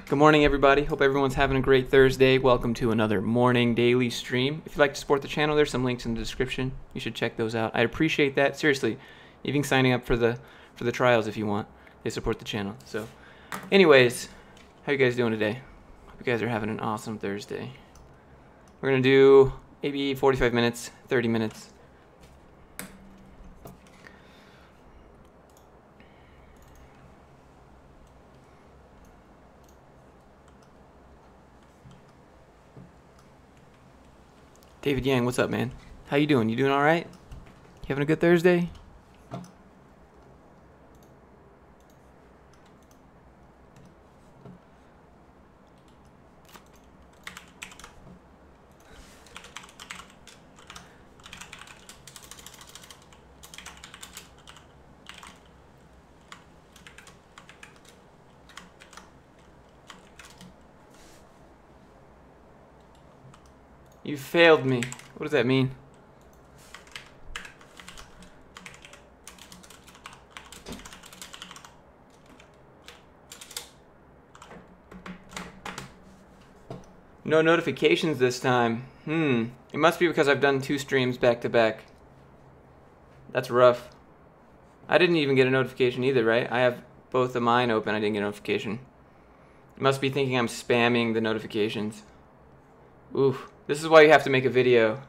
Good morning, everybody. Hope everyone's having a great Thursday. Welcome to another morning daily stream. If you'd like to support the channel, there's some links in the description. You should check those out. I'd appreciate that. Seriously, even signing up for the trials if you want. They support the channel. So, anyways, how you guys doing today? Hope you guys are having an awesome Thursday. We're gonna do maybe 45 minutes, 30 minutes. David Yang, what's up, man? How you doing? You doing all right? You having a good Thursday? You failed me. What does that mean? No notifications this time. It must be because I've done 2 streams back to back. That's rough. I didn't even get a notification either, right? I have both of mine open. I didn't get a notification. It must be thinking I'm spamming the notifications. Oof. This is why you have to make a video.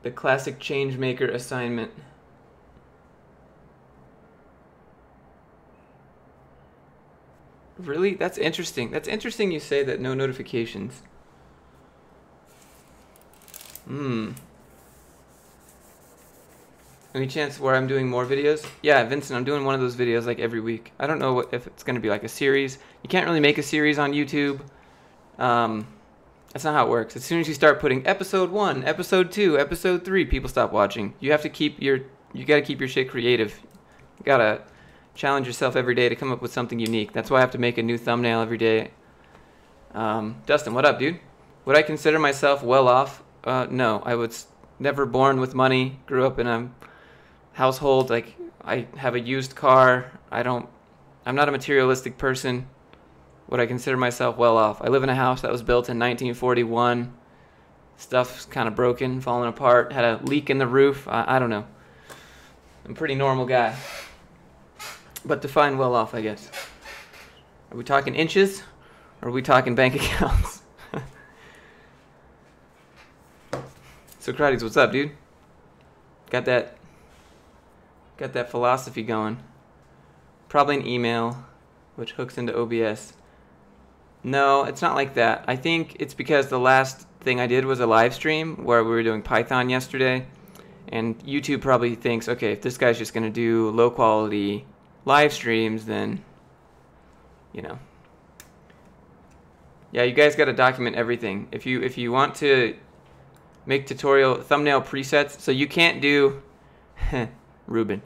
The classic changemaker assignment. Really? That's interesting. That's interesting you say that no notifications. Any chance where I'm doing more videos? Yeah, Vincent, I'm doing one of those videos like every week. I don't know if it's going to be like a series. You can't really make a series on YouTube. That's not how it works. As soon as you start putting episode 1, episode 2, episode 3, people stop watching. You have to keep you gotta keep your shit creative. You gotta challenge yourself every day to come up with something unique. That's why I have to make a new thumbnail every day. Dustin, what up, dude? Would I consider myself well off? No, I was never born with money. Grew up in a household, like, I have a used car. I'm not a materialistic person. Would I consider myself well off? I live in a house that was built in 1941. Stuff's kind of broken, falling apart. Had a leak in the roof. I don't know. I'm a pretty normal guy. But define well off, I guess. Are we talking inches? Or are we talking bank accounts? Socrates, what's up, dude? Got that philosophy going. Probably an email, which hooks into OBS. No, it's not like that. I think it's because the last thing I did was a live stream where we were doing Python yesterday, and YouTube probably thinks, okay, if this guy's just going to do low quality live streams, then, you know. Yeah, you guys got to document everything. If you want to make tutorial thumbnail presets, so you can't do Ruben.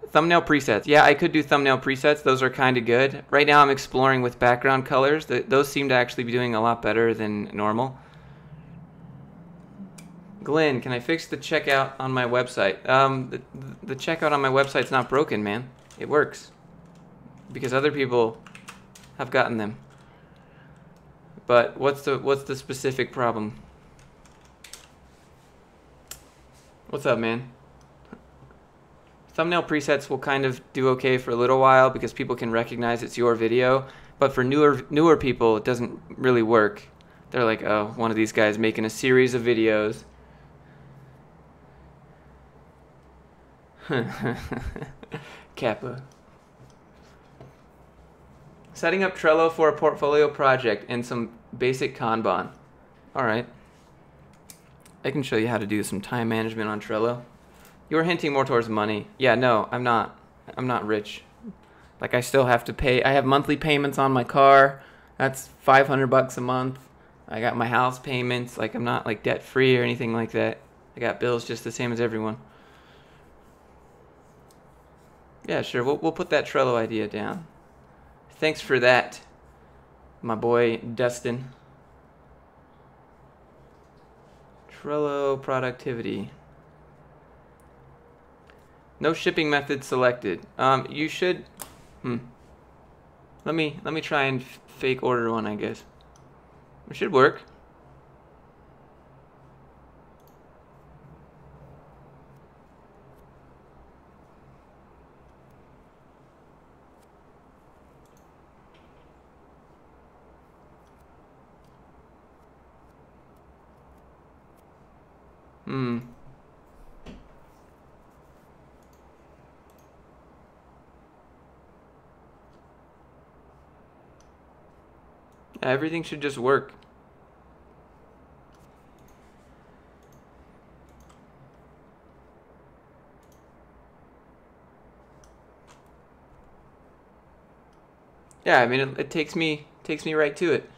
Thumbnail presets. Yeah, I could do thumbnail presets. Those are kind of good. Right now I'm exploring with background colors. Those seem to actually be doing a lot better than normal. Glenn, can I fix the checkout on my website? The checkout on my website's not broken, man. It works. Because other people have gotten them. But what's the specific problem? What's up, man? Thumbnail presets will kind of do okay for a little while because people can recognize it's your video, but for newer people, it doesn't really work. They're like, oh, one of these guys making a series of videos. Kappa. Setting up Trello for a portfolio project and some basic Kanban. All right. I can show you how to do some time management on Trello. You were hinting more towards money. Yeah, no, I'm not rich. Like, I still have to pay. I have monthly payments on my car. That's $500 a month. I got my house payments. Like, I'm not like debt free or anything like that. I got bills just the same as everyone. Yeah, sure. We'll put that Trello idea down. Thanks for that, my boy Dustin. Trello productivity. No shipping method selected. You should. Let me try and fake order one, I guess. It should work. Everything should just work. Yeah, I mean it takes me right to it.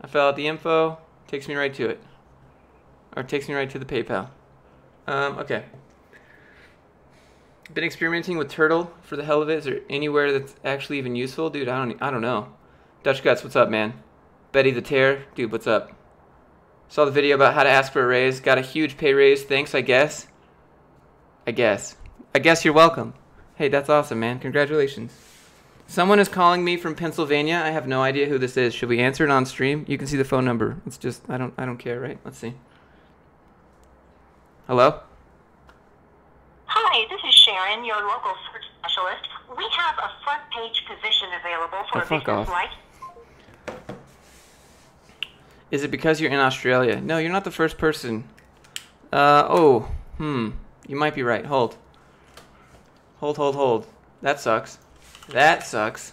I fill out the info, takes me right to it. Or takes me right to the PayPal. Okay. Been experimenting with Turtle for the hell of it. Is there anywhere that's actually even useful? Dude, I don't know. Dutch Guts, what's up, man? Betty the Tear, dude, what's up? Saw the video about how to ask for a raise. Got a huge pay raise. Thanks, I guess. I guess you're welcome. Hey, that's awesome, man. Congratulations. Someone is calling me from Pennsylvania. I have no idea who this is. Should we answer it on stream? You can see the phone number. It's just I don't care, right? Let's see. Hello? Hi, this is Sharon, your local search specialist. We have a front page position available for a business like. Is it because you're in Australia? No, you're not the first person. You might be right. Hold. That sucks. That sucks.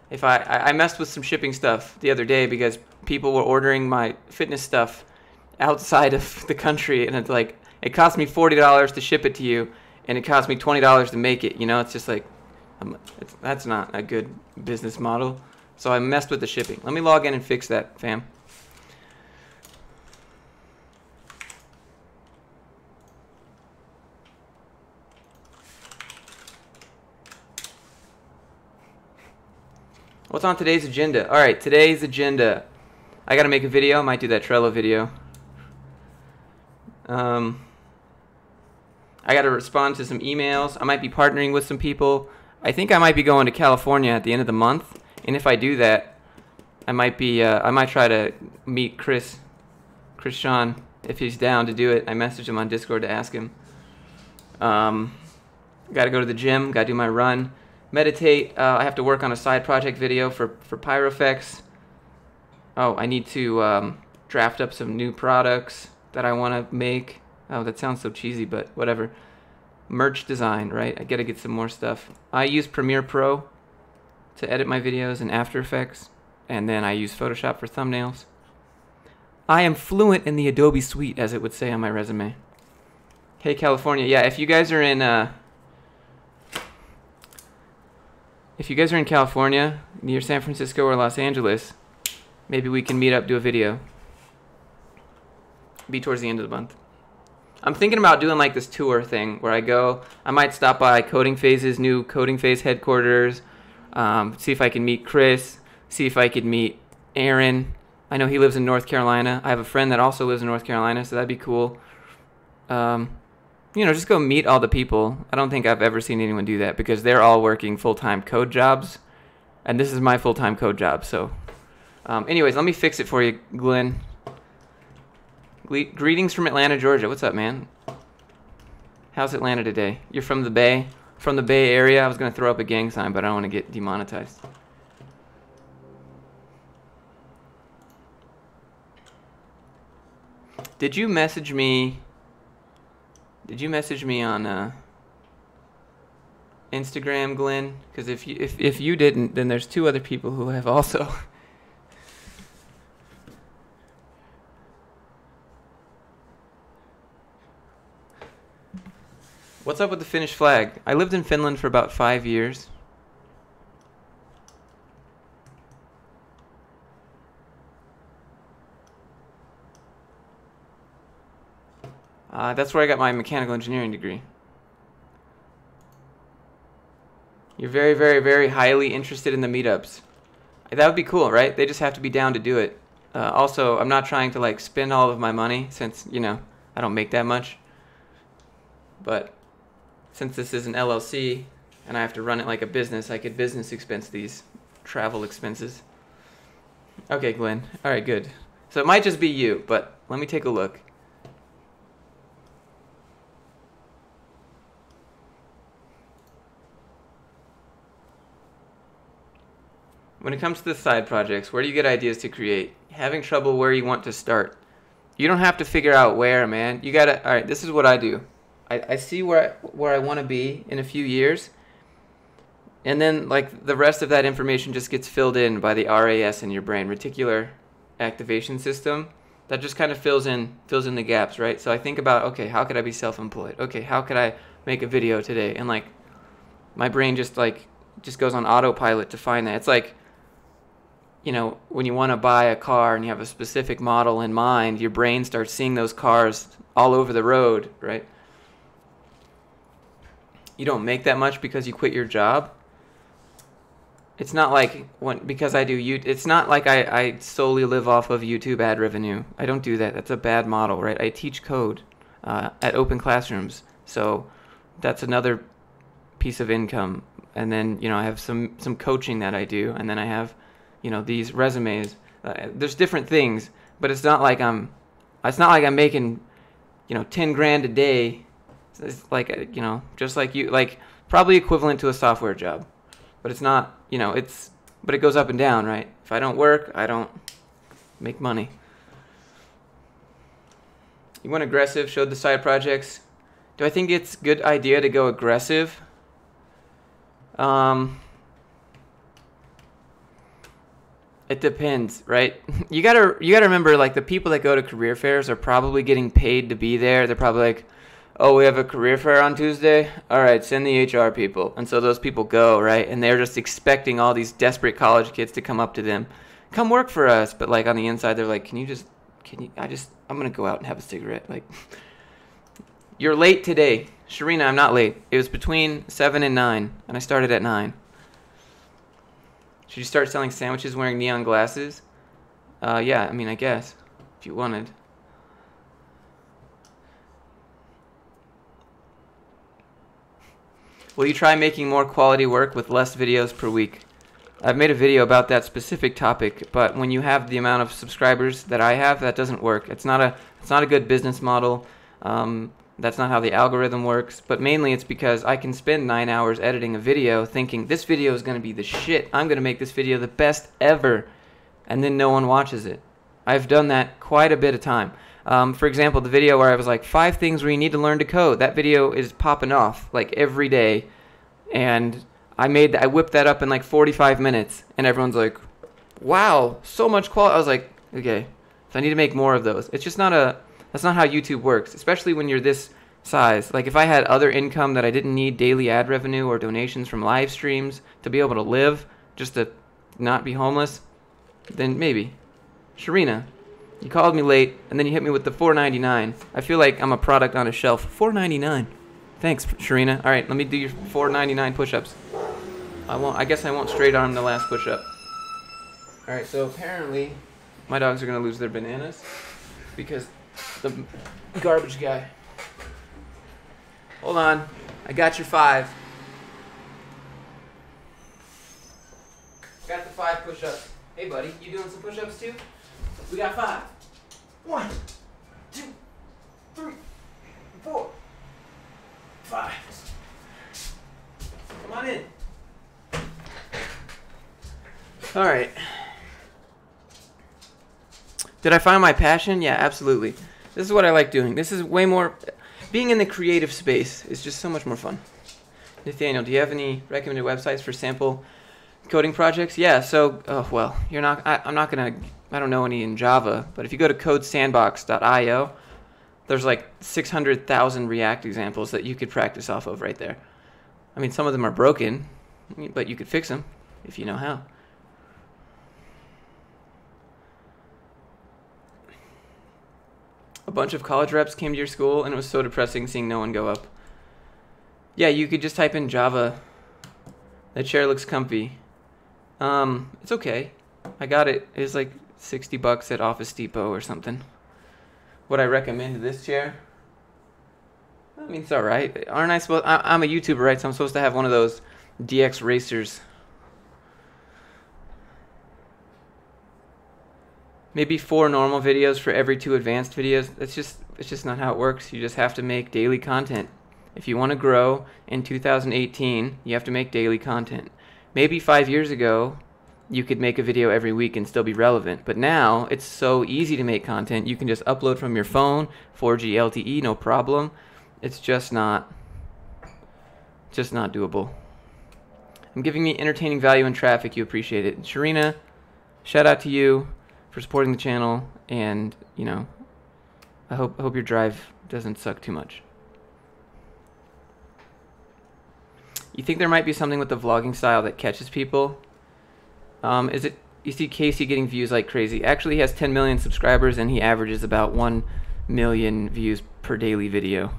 If I messed with some shipping stuff the other day because people were ordering my fitness stuff outside of the country, and it's like it cost me $40 to ship it to you, and it cost me $20 to make it. You know, it's just like that's not a good business model. So I messed with the shipping. Let me log in and fix that, fam. What's on today's agenda? All right, today's agenda. I got to make a video. I might do that Trello video. I got to respond to some emails. I might be partnering with some people. I think I might be going to California at the end of the month. And if I do that, I might try to meet Chris Sean, if he's down to do it. I messaged him on Discord to ask him. Got to go to the gym. Got to do my run. Meditate. I have to work on a side project video for Pyrofex. Oh, I need to draft up some new products that I want to make. Oh, that sounds so cheesy, but whatever. Merch design, right? I got to get some more stuff. I use Premiere Pro to edit my videos and After Effects, and then I use Photoshop for thumbnails. I am fluent in the Adobe Suite, as it would say on my resume. Hey, California. Yeah, if you guys are in California, near San Francisco or Los Angeles, maybe we can meet up, do a video. Be towards the end of the month. I'm thinking about doing like this tour thing where I might stop by Coding Phase's new Coding Phase headquarters, see if I can meet Chris, see if I could meet Aaron. I know he lives in North Carolina. I have a friend that also lives in North Carolina, so that'd be cool. You know, just go meet all the people. I don't think I've ever seen anyone do that because they're all working full-time code jobs, and this is my full-time code job. So, anyways, let me fix it for you, Glenn. Greetings from Atlanta, Georgia. What's up, man? How's Atlanta today? You're from the Bay? From the Bay Area? I was going to throw up a gang sign, but I don't want to get demonetized. Did you message me on Instagram, Glenn? Because if you didn't, then there's two other people who have also. What's up with the Finnish flag? I lived in Finland for about 5 years. That's where I got my mechanical engineering degree. You're very, very, very highly interested in the meetups. That would be cool, right? They just have to be down to do it. Also, I'm not trying to like spend all of my money since, you know, I don't make that much. But since this is an LLC and I have to run it like a business, I could business expense these travel expenses. Okay, Glenn. All right, good. So it might just be you, but let me take a look. When it comes to the side projects, where do you get ideas to create? Having trouble where you want to start. You don't have to figure out where, man. You gotta, all right, this is what I do. I see where I want to be in a few years, and then like the rest of that information just gets filled in by the RAS in your brain, reticular activation system, that just kind of fills in the gaps, right? So I think about, okay, how could I be self-employed? Okay, how could I make a video today? And like my brain just goes on autopilot to find that. It's like, you know, when you want to buy a car and you have a specific model in mind, your brain starts seeing those cars all over the road, right? You don't make that much because you quit your job. It's not like because I do it's not like I solely live off of YouTube ad revenue. I don't do that. That's a bad model, right? I teach code at open classrooms, so that's another piece of income. And then, you know, I have some coaching that I do, and then I have, you know, these resumes. There's different things, but it's not like I'm making, you know, 10 grand a day. It's like, you know, just like you, like probably equivalent to a software job, but it's not, you know, but it goes up and down, right? If I don't work, I don't make money. You went aggressive, showed the side projects. Do I think it's a good idea to go aggressive? It depends, right? You gotta remember, like, the people that go to career fairs are probably getting paid to be there. They're probably like, oh, we have a career fair on Tuesday? All right, send the HR people. And so those people go, right? And they're just expecting all these desperate college kids to come up to them. Come work for us. But, like, on the inside, they're like, I'm going to go out and have a cigarette. Like, you're late today. Sharina, I'm not late. It was between 7 and 9, and I started at 9. Should you start selling sandwiches wearing neon glasses? Yeah, I mean, I guess, if you wanted. Will you try making more quality work with less videos per week? I've made a video about that specific topic, but when you have the amount of subscribers that I have, that doesn't work. It's not a good business model. That's not how the algorithm works, but mainly it's because I can spend 9 hours editing a video thinking this video is going to be the shit. I'm going to make this video the best ever, and then no one watches it. I've done that quite a bit of time. For example, the video where I was like, 5 things where you need to learn to code. That video is popping off like every day, and I whipped that up in like 45 minutes, and everyone's like, wow, so much quality. I was like, okay, so I need to make more of those. It's just that's not how YouTube works, especially when you're this size. Like, if I had other income that I didn't need daily ad revenue or donations from live streams to be able to live, just to not be homeless, then maybe. Sharina, you called me late, and then you hit me with the $4.99. I feel like I'm a product on a shelf. $4.99. Thanks, Sharina. All right, let me do your $4.99 push-ups. I guess I won't straight arm the last push-up. All right, so apparently my dogs are going to lose their bananas because the garbage guy. Hold on. I got your 5. Got the 5 push-ups. Hey, buddy, you doing some push-ups too? We got 5. 1, 2, 3, 4, 5. Come on in. All right. Did I find my passion? Yeah, absolutely. This is what I like doing. This is way more... Being in the creative space is just so much more fun. Nathaniel, do you have any recommended websites for sample coding projects? Yeah, so... Oh, well, you're not... I'm not going to... I don't know any in Java, but if you go to codesandbox.io, there's like 600,000 React examples that you could practice off of right there. I mean, some of them are broken, but you could fix them if you know how. A bunch of college reps came to your school, and it was so depressing seeing no one go up. Yeah, you could just type in Java. That chair looks comfy. It's okay. I got it. It was like $60 at Office Depot or something. Would I recommend this chair? I mean, it's all right. Aren't I supposed? I'm a YouTuber, right? So I'm supposed to have one of those DX racers. Maybe 4 normal videos for every 2 advanced videos. It's just not how it works. You just have to make daily content. If you want to grow in 2018, you have to make daily content. Maybe 5 years ago, you could make a video every week and still be relevant. But now, it's so easy to make content. You can just upload from your phone, 4G LTE, no problem. It's just not doable. I'm giving me entertaining value and traffic. You appreciate it. Sharina, shout out to you for supporting the channel, and you know, I hope your drive doesn't suck too much. You think there might be something with the vlogging style that catches people? Is it, you see Casey getting views like crazy. Actually, he has 10 million subscribers and he averages about 1 million views per daily video.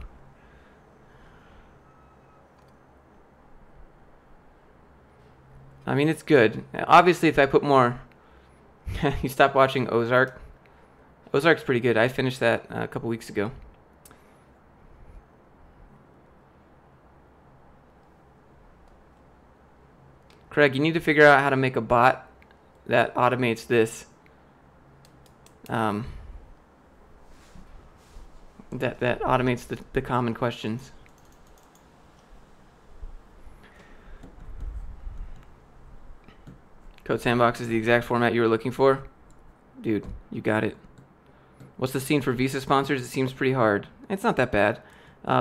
I mean, it's good. Obviously, if I put more... You stopped watching Ozark? Ozark's pretty good. I finished that a couple weeks ago. Craig, you need to figure out how to make a bot that automates this. That automates the common questions. Code Sandbox is the exact format you were looking for? Dude, you got it. What's the scene for Visa sponsors? It seems pretty hard. It's not that bad.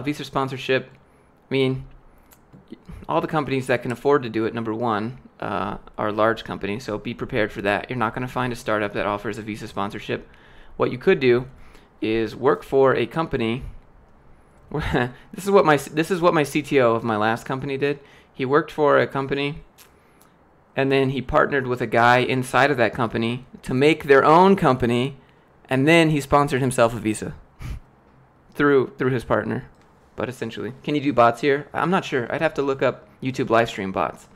Visa sponsorship, I mean, all the companies that can afford to do it, number one, are large companies, so be prepared for that. You're not going to find a startup that offers a Visa sponsorship. What you could do is work for a company. This is what my CTO of my last company did. He worked for a company, and then he partnered with a guy inside of that company to make their own company, and then he sponsored himself a Visa through his partner. But essentially, can you do bots here? I'm not sure. I'd have to look up YouTube live stream bots.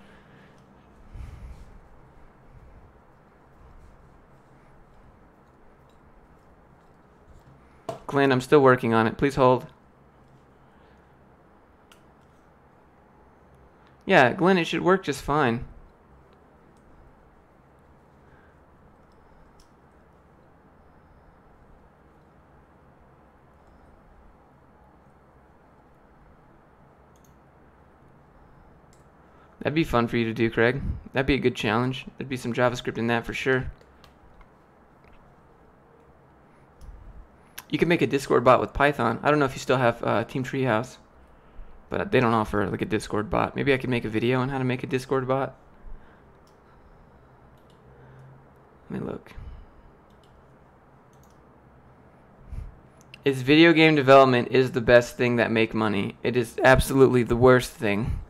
Glenn, I'm still working on it. Please hold. Yeah, Glenn, it should work just fine. That'd be fun for you to do, Craig. That'd be a good challenge. There'd be some JavaScript in that for sure. You can make a Discord bot with Python. I don't know if you still have Team Treehouse, but they don't offer like a Discord bot. Maybe I could make a video on how to make a Discord bot. Let me look. Is video game development is the best thing that make money? It is absolutely the worst thing.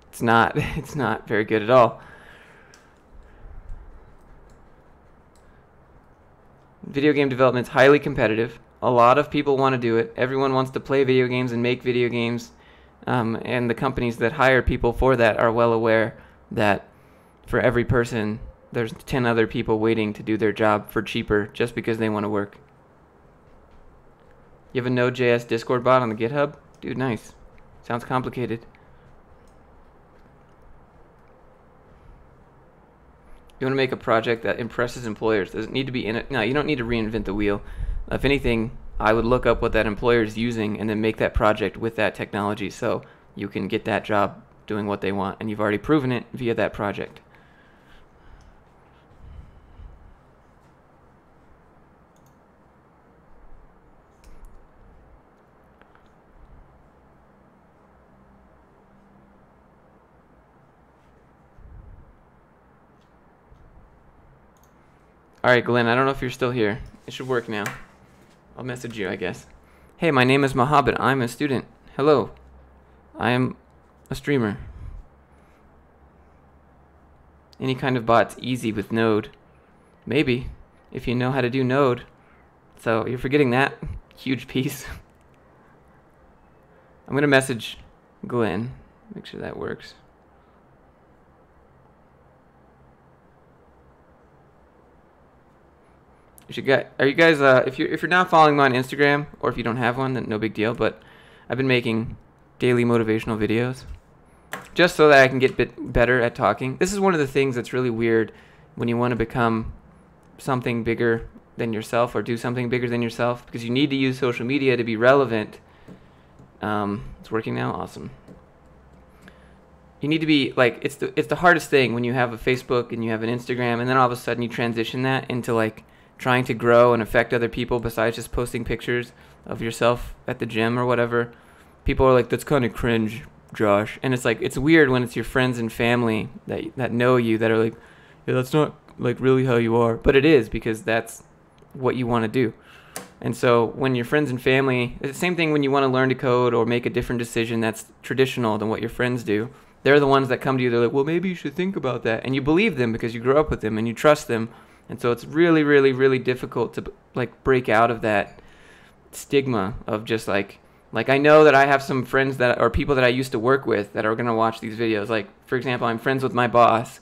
It's not very good at all. Video game development is highly competitive. A lot of people want to do it. Everyone wants to play video games and make video games. And the companies that hire people for that are well aware that for every person, there's 10 other people waiting to do their job for cheaper just because they want to work. You have a Node.js Discord bot on the GitHub? Dude, nice. Sounds complicated. You want to make a project that impresses employers. Does it need to be in it? No, you don't need to reinvent the wheel. If anything, I would look up what that employer is using and then make that project with that technology so you can get that job doing what they want, and you've already proven it via that project. Alright, Glenn, I don't know if you're still here. It should work now. I'll message you, I guess. Hey, my name is Mohammed. I'm a student. Hello. I am a streamer. Any kind of bot's easy with Node. Maybe, if you know how to do Node. So, you're forgetting that huge piece. I'm going to message Glenn. Make sure that works. Are you guys if you're not following me on Instagram, or if you don't have one, then no big deal, but I've been making daily motivational videos just so that I can get better at talking. This is one of the things that's really weird when you want to become something bigger than yourself or do something bigger than yourself, because you need to use social media to be relevant. It's working now. Awesome. You need to be like, it's the hardest thing when you have a Facebook and you have an Instagram, and then all of a sudden you transition that into like trying to grow and affect other people besides just posting pictures of yourself at the gym or whatever. People are like, that's kind of cringe, Josh. And it's like, it's weird when it's your friends and family that know you that are like, yeah, that's not like really how you are. But it is, because that's what you want to do. And so when your friends and family, it's the same thing when you want to learn to code or make a different decision that's traditional than what your friends do. They're the ones that come to you. They're like, well, maybe you should think about that. And you believe them because you grew up with them and you trust them. And so it's really, really, really difficult to like break out of that stigma of just like I know that I have some friends that are people that I used to work with that are going to watch these videos. Like, for example, I'm friends with my boss,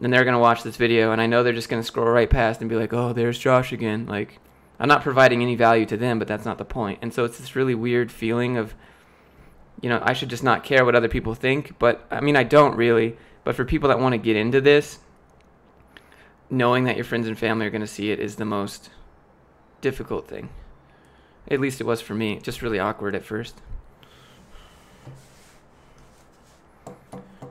and they're going to watch this video, and I know they're just going to scroll right past and be like, oh, there's Josh again. Like, I'm not providing any value to them, but that's not the point. And so it's this really weird feeling of, you know, I should just not care what other people think. But, I mean, I don't really. But for people that want to get into this, knowing that your friends and family are going to see it is the most difficult thing. At least it was for me. Just really awkward at first.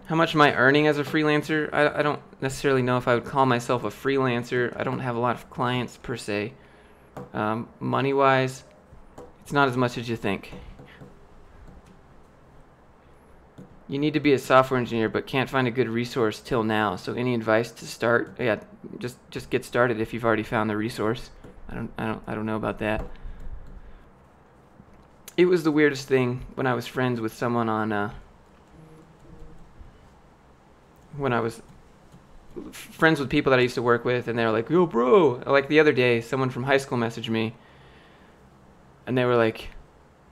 How much am I earning as a freelancer? I don't necessarily know if I would call myself a freelancer. I don't have a lot of clients per se. Money-wise, it's not as much as you think. You need to be a software engineer, but can't find a good resource till now. So any advice to start? Yeah, just get started if you've already found the resource. I don't know about that. It was the weirdest thing when I was friends with someone on when I was friends with people that I used to work with, and they were like, yo, bro. Like the other day, someone from high school messaged me, and they were like,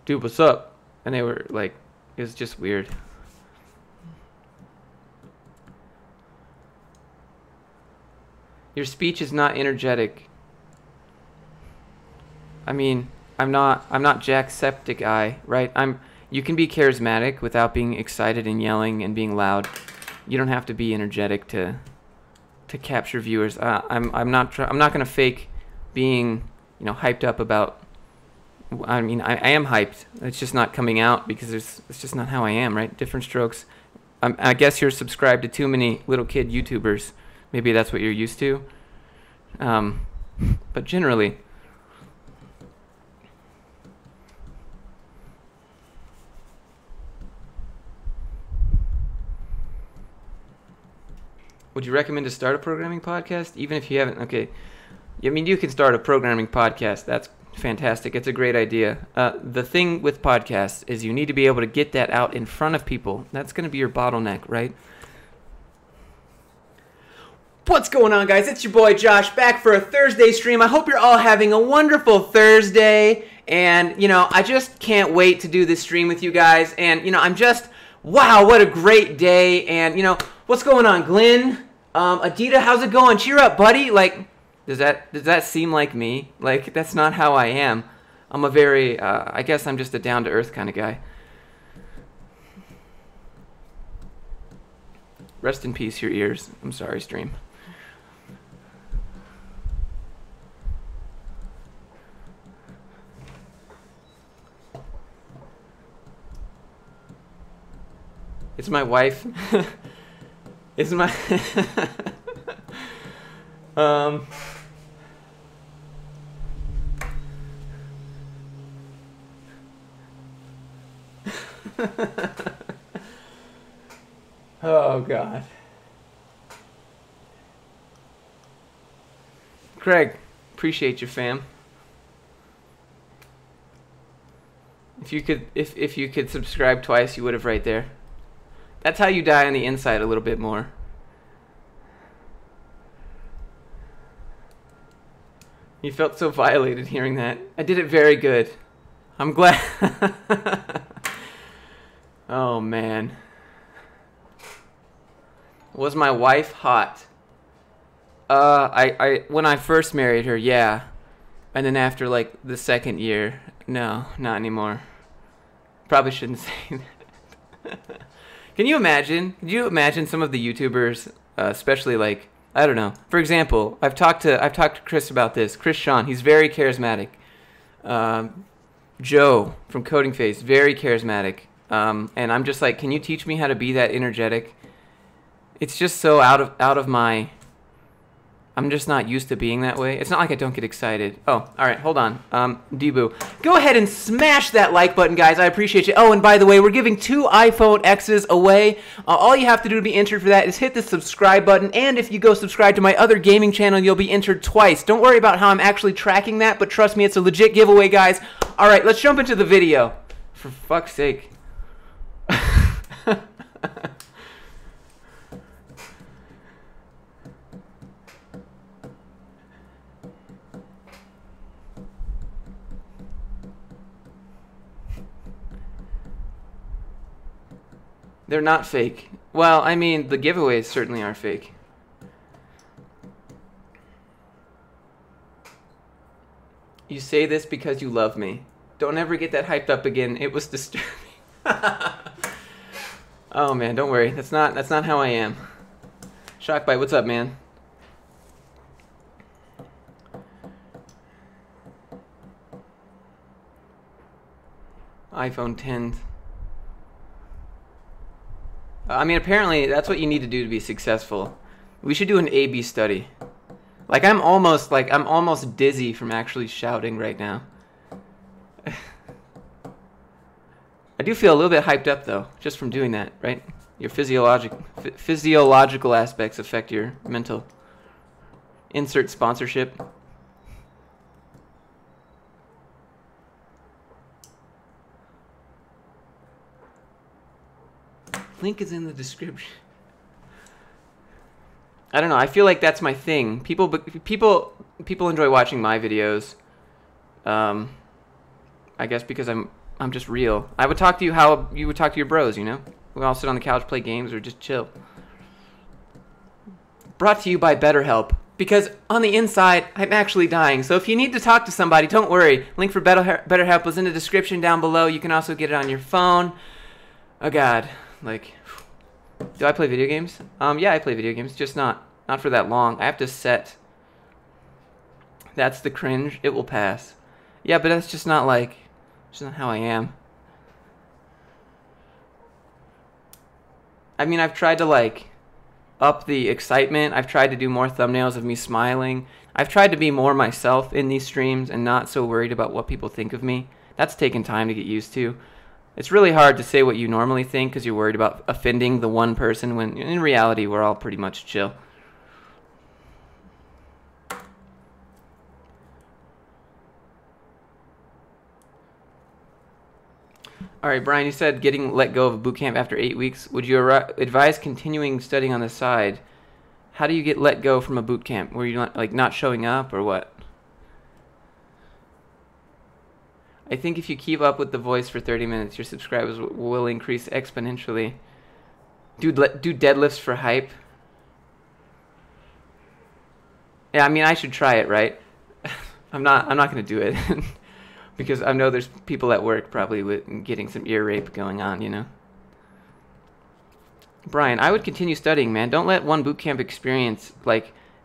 dude, what's up? And they were like, it was just weird. Your speech is not energetic. I mean, I'm not Jacksepticeye, right? You can be charismatic without being excited and yelling and being loud. You don't have to be energetic to capture viewers. I'm not going to fake being, you know, hyped up about. I mean, I am hyped. It's just not coming out because it's just not how I am, right? Different strokes. I guess you're subscribed to too many little kid YouTubers. Maybe that's what you're used to. But generally. Would you recommend to start a programming podcast? Even if you haven't, okay. I mean, you can start a programming podcast. That's fantastic. It's a great idea. The thing with podcasts is you need to be able to get that out in front of people. That's going to be your bottleneck, right? What's going on, guys? It's your boy Josh back for a Thursday stream. I hope you're all having a wonderful Thursday. And, you know, I just can't wait to do this stream with you guys. And, you know, wow, what a great day. And, you know, what's going on, Glenn? Adita, how's it going? Cheer up, buddy. Like, does that seem like me? Like, that's not how I am. I'm a very, I guess I'm just a down-to-earth kind of guy. Rest in peace, your ears. I'm sorry, stream. It's my wife. It's my Oh God. Craig, appreciate you, fam. If you could subscribe twice, you would have right there. That's how you die on the inside a little bit more. You felt so violated hearing that. I did it very good. I'm glad. Oh, man. Was my wife hot? When I first married her, yeah. And then after, like, the second year, no, not anymore. Probably shouldn't say that. Can you imagine? Could you imagine some of the YouTubers, especially like, I don't know. For example, I've talked to Chris about this. Chris Sean, he's very charismatic. Joe from Coding Phase, very charismatic. And I'm just like, can you teach me how to be that energetic? It's just so out of my. I'm just not used to being that way. It's not like I don't get excited. Oh, all right, hold on. Debu, go ahead and smash that like button, guys. I appreciate you. Oh, and by the way, we're giving 2 iPhone X's away. All you have to do to be entered for that is hit the subscribe button. And if you go subscribe to my other gaming channel, you'll be entered twice. Don't worry about how I'm actually tracking that, but trust me, it's a legit giveaway, guys. All right, let's jump into the video. For fuck's sake. They're not fake. Well, I mean, the giveaways certainly are fake. You say this because you love me. Don't ever get that hyped up again. It was disturbing. Oh man, don't worry. That's not how I am. Shockbite, what's up, man? iPhone 10. I mean, apparently that's what you need to do to be successful. We should do an A/B study. Like I'm almost dizzy from actually shouting right now. I do feel a little bit hyped up though, just from doing that, right? Your physiological aspects affect your mental. Insert sponsorship. Link is in the description. I don't know. I feel like that's my thing. People enjoy watching my videos. I guess because I'm just real. I would talk to you how you would talk to your bros. You know, we all sit on the couch, play games, or just chill. Brought to you by BetterHelp. Because on the inside, I'm actually dying. So if you need to talk to somebody, don't worry. Link for BetterHelp was in the description down below. You can also get it on your phone. Oh God. Like, do I play video games? Yeah, I play video games, just not for that long. I have to set. That's the cringe. It will pass. Yeah, but that's just not how I am. I mean, I've tried to like up the excitement. I've tried to do more thumbnails of me smiling. I've tried to be more myself in these streams and not so worried about what people think of me. That's taken time to get used to. It's really hard to say what you normally think because you're worried about offending the one person when in reality we're all pretty much chill. All right, Brian, you said getting let go of a boot camp after 8 weeks. Would you advise continuing studying on the side? How do you get let go from a boot camp? Were you not showing up or what? I think if you keep up with the voice for 30 minutes, your subscribers will increase exponentially. Do deadlifts for hype. Yeah, I mean, I should try it, right? I'm not going to do it because I know there's people at work probably with getting some ear rape going on, you know. Brian, I would continue studying, man. Don't let one boot camp experience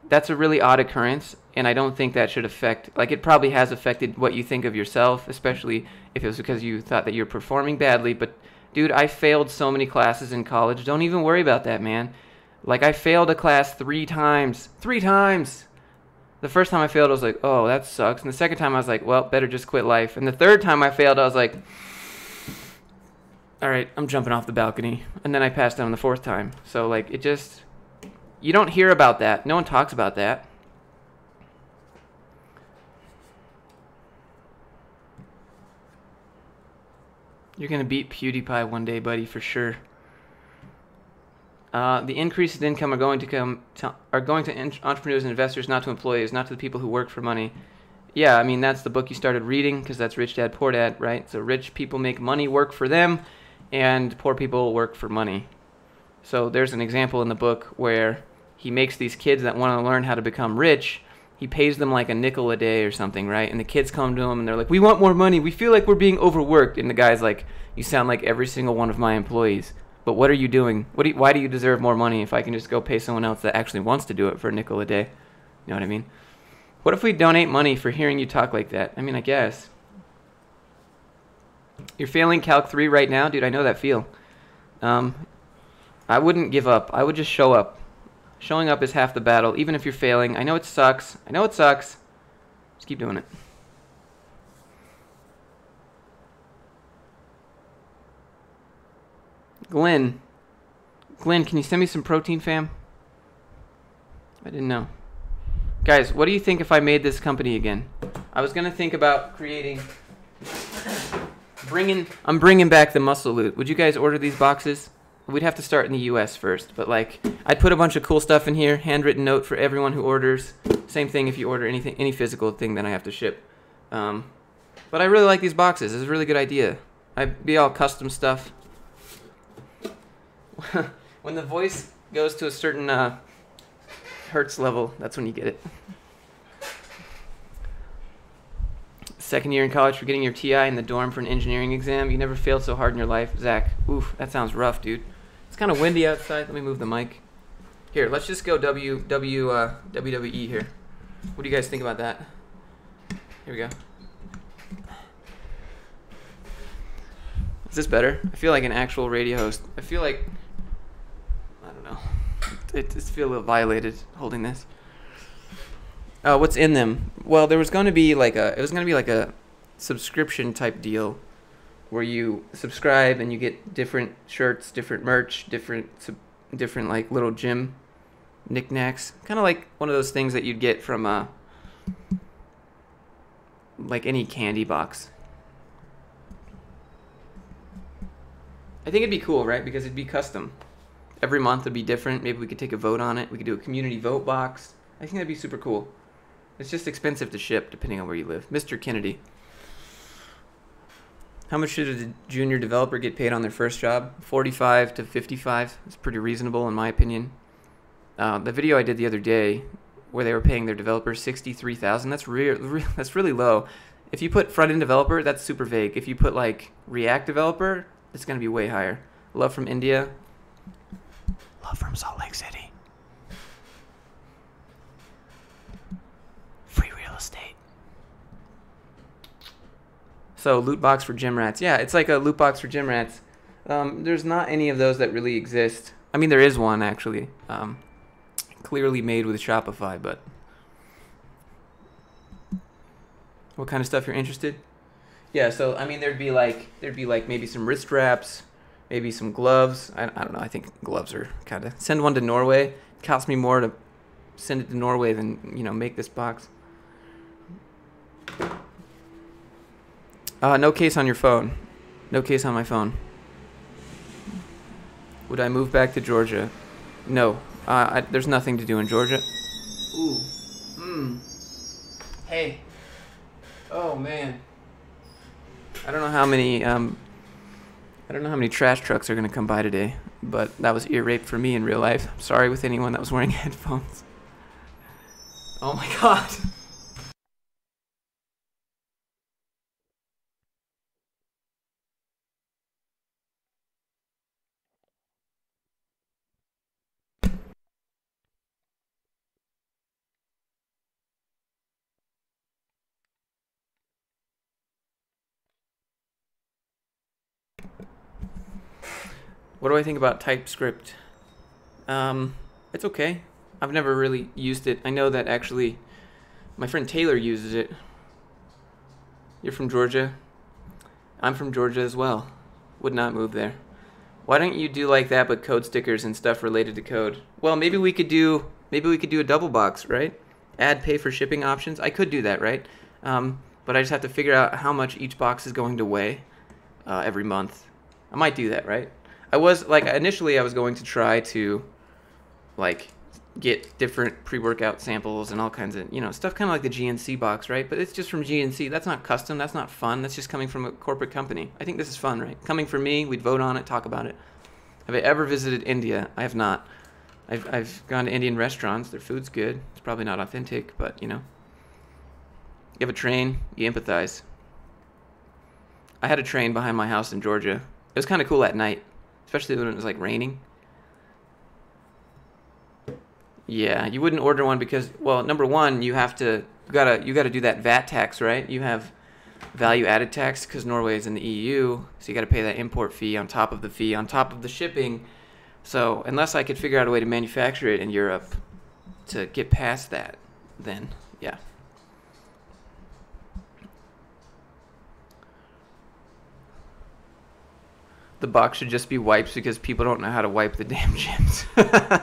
that's a really odd occurrence. And I don't think that should affect, it probably has affected what you think of yourself, especially if it was because you thought that you're performing badly. But, dude, I failed so many classes in college. Don't even worry about that, man. I failed a class 3 times. 3 times! The first time I failed, I was like, oh, that sucks. And the second time, I was like, well, better just quit life. And the third time I failed, I was like, all right, I'm jumping off the balcony. And then I passed down the 4th time. So, it just, you don't hear about that. No one talks about that. You're going to beat PewDiePie one day, buddy, for sure. The increased income are going to entrepreneurs and investors, not to employees, not to the people who work for money. Yeah, I mean, that's the book you started reading because that's Rich Dad, Poor Dad, right? So rich people make money work for them, and poor people work for money. So there's an example in the book where he makes these kids that want to learn how to become rich, he pays them like a nickel a day or something, right? And the kids come to him and they're like, we want more money. We feel like we're being overworked. And the guy's like, you sound like every single one of my employees. But what are you doing? Why do you deserve more money if I can just go pay someone else that actually wants to do it for a nickel a day? You know what I mean? What if we donate money for hearing you talk like that? I mean, I guess. You're failing Calc 3 right now? Dude, I know that feel. I wouldn't give up. I would just show up. Showing up is half the battle, even if you're failing. I know it sucks. I know it sucks. Just keep doing it. Glenn, can you send me some protein, fam? I didn't know. Guys, what do you think if I made this company again? I was going to think about creating... I'm bringing back the muscle loot. Would you guys order these boxes? We'd have to start in the US first, but like I'd put a bunch of cool stuff in here, handwritten note for everyone who orders. Same thing if you order anything, any physical thing that I have to ship. But I really like these boxes. It's a really good idea. I'd be all custom stuff. When the voice goes to a certain hertz level, that's when you get it. Second year in college for getting your TI in the dorm for an engineering exam. You never failed so hard in your life. Zach, oof, that sounds rough, dude. It's kind of windy outside. Let me move the mic. Here, let's just go WWE here. What do you guys think about that? Here we go. Is this better? I feel like an actual radio host. I feel like, I don't know. I just feel a little violated holding this. What's in them? Well, there was going to be like a subscription type deal where you subscribe and you get different shirts, different merch, different like little gym knickknacks. Kind of like one of those things that you'd get from like any candy box. I think it'd be cool, right? Because it'd be custom. Every month it'd be different. Maybe we could take a vote on it. We could do a community vote box. I think that'd be super cool. It's just expensive to ship, depending on where you live. Mr. Kennedy. How much should a junior developer get paid on their first job? 45 to 55. It's pretty reasonable, in my opinion. The video I did the other day, where they were paying their developers $63,000, that's really low. If you put front-end developer, that's super vague. If you put, like, React developer, it's going to be way higher. Love from India. Love from Salt Lake City. Free real estate. So, loot box for gym rats. Yeah, it's like a loot box for gym rats. There's not any of those that really exist. I mean, there is one, actually. Clearly made with Shopify, but... What kind of stuff you're interested? Yeah, so, I mean, there'd be like maybe some wrist wraps, maybe some gloves. I don't know, I think gloves are kind of... Send one to Norway. It costs me more to send it to Norway than, make this box. No case on your phone. No case on my phone. Would I move back to Georgia? No. There's nothing to do in Georgia. Ooh. Hey. Oh, man. I don't know how many trash trucks are going to come by today, but that was ear rape for me in real life. I'm sorry with anyone that was wearing headphones. Oh, my God. What do I think about TypeScript? It's okay. I've never really used it. I know that actually my friend Taylor uses it. You're from Georgia? I'm from Georgia as well. Would not move there. Why don't you do like that but code stickers and stuff related to code? Well, maybe we could do a double box, right? Add pay for shipping options. I could do that, right? But I just have to figure out how much each box is going to weigh every month. I might do that, right? Initially I was going to try to get different pre-workout samples and all kinds of, stuff kind of like the GNC box, right? But it's just from GNC. That's not custom. That's not fun. That's just coming from a corporate company. I think this is fun, right? Coming from me, we'd vote on it, talk about it. Have I ever visited India? I have not. I've gone to Indian restaurants. Their food's good. It's probably not authentic, but you know. You have a train, you empathize. I had a train behind my house in Georgia. It was kind of cool at night, especially when it was like raining. Yeah, you wouldn't order one because, well, number one, you gotta do that VAT tax, right? You have value added tax because Norway is in the EU, so you gotta pay that import fee on top of the shipping. So unless I could figure out a way to manufacture it in Europe to get past that, then yeah. The box should just be wipes because people don't know how to wipe the damn gyms.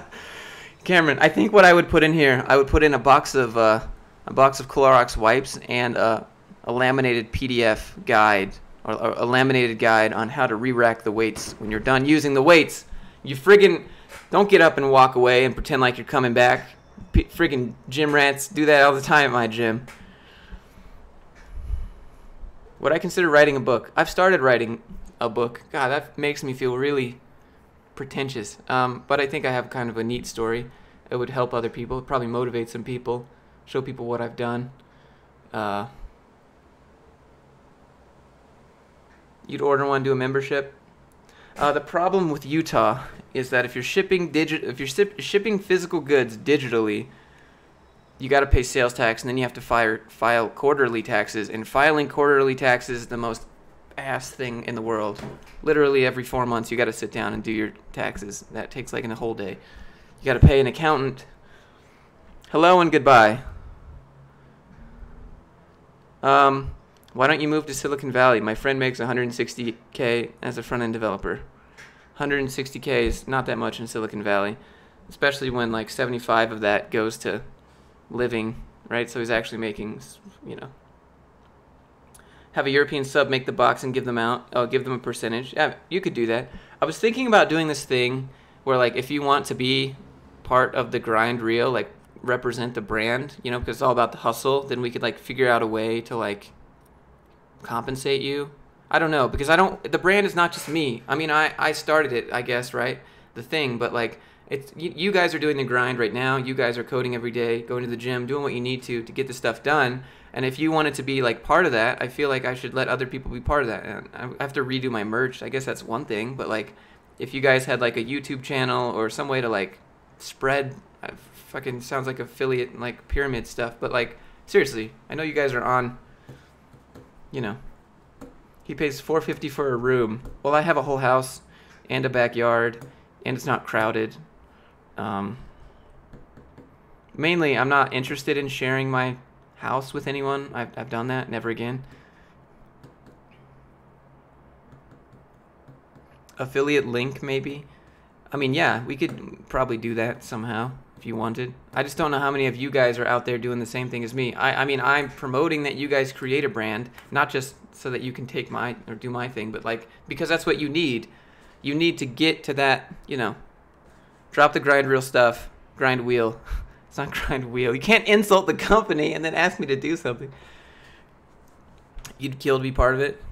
Cameron, I think what I would put in here, I would put in a box of Clorox wipes and a laminated PDF guide or a laminated guide on how to re-rack the weights. When you're done using the weights, you friggin' don't get up and walk away and pretend like you're coming back. Friggin' gym rats do that all the time at my gym. Would I consider writing a book? I've started writing a book. God, that makes me feel really pretentious. But I think I have kind of a neat story. It would help other people. It'd probably motivate some people. Show people what I've done. You'd order one, do a membership. The problem with Utah is that if you're shipping shipping physical goods digitally, you got to pay sales tax, and then you have to file quarterly taxes. And filing quarterly taxes is the most ass thing in the world. Literally every 4 months you got to sit down and do your taxes. That takes like a whole day. You got to pay an accountant. Hello and goodbye. Why don't you move to Silicon Valley? My friend makes $160K as a front-end developer. $160K is not that much in Silicon Valley, especially when like 75 of that goes to living, right? So he's actually making, you know. Have a European sub make the box and give them out. Oh, give them a percentage. Yeah, you could do that. I was thinking about doing this thing where, like, if you want to be part of the grind reel, like, represent the brand, you know, because it's all about the hustle, then we could, like, figure out a way to, like, compensate you. I don't know, because the brand is not just me. I mean, I started it, I guess, right? The thing, but, like, it's you guys are doing the grind right now. You guys are coding every day, going to the gym, doing what you need to get the stuff done. And if you wanted to be like part of that, I feel like I should let other people be part of that. And I have to redo my merch. I guess that's one thing. But like, if you guys had like a YouTube channel or some way to like spread, fucking sounds like affiliate like pyramid stuff. But like, seriously, I know you guys are on. You know, he pays $450 for a room. Well, I have a whole house and a backyard, and it's not crowded. Mainly, I'm not interested in sharing my house with anyone. I've done that. Never again. Affiliate link, maybe. I mean, yeah, we could probably do that somehow if you wanted. I just don't know how many of you guys are out there doing the same thing as me. I mean, I'm promoting that you guys create a brand, not just so that you can take my or do my thing, but like because that's what you need. You need to get to that, you know. Drop the grind reel stuff. Grind wheel. It's not grind wheel. You can't insult the company and then ask me to do something. You'd kill to be part of it.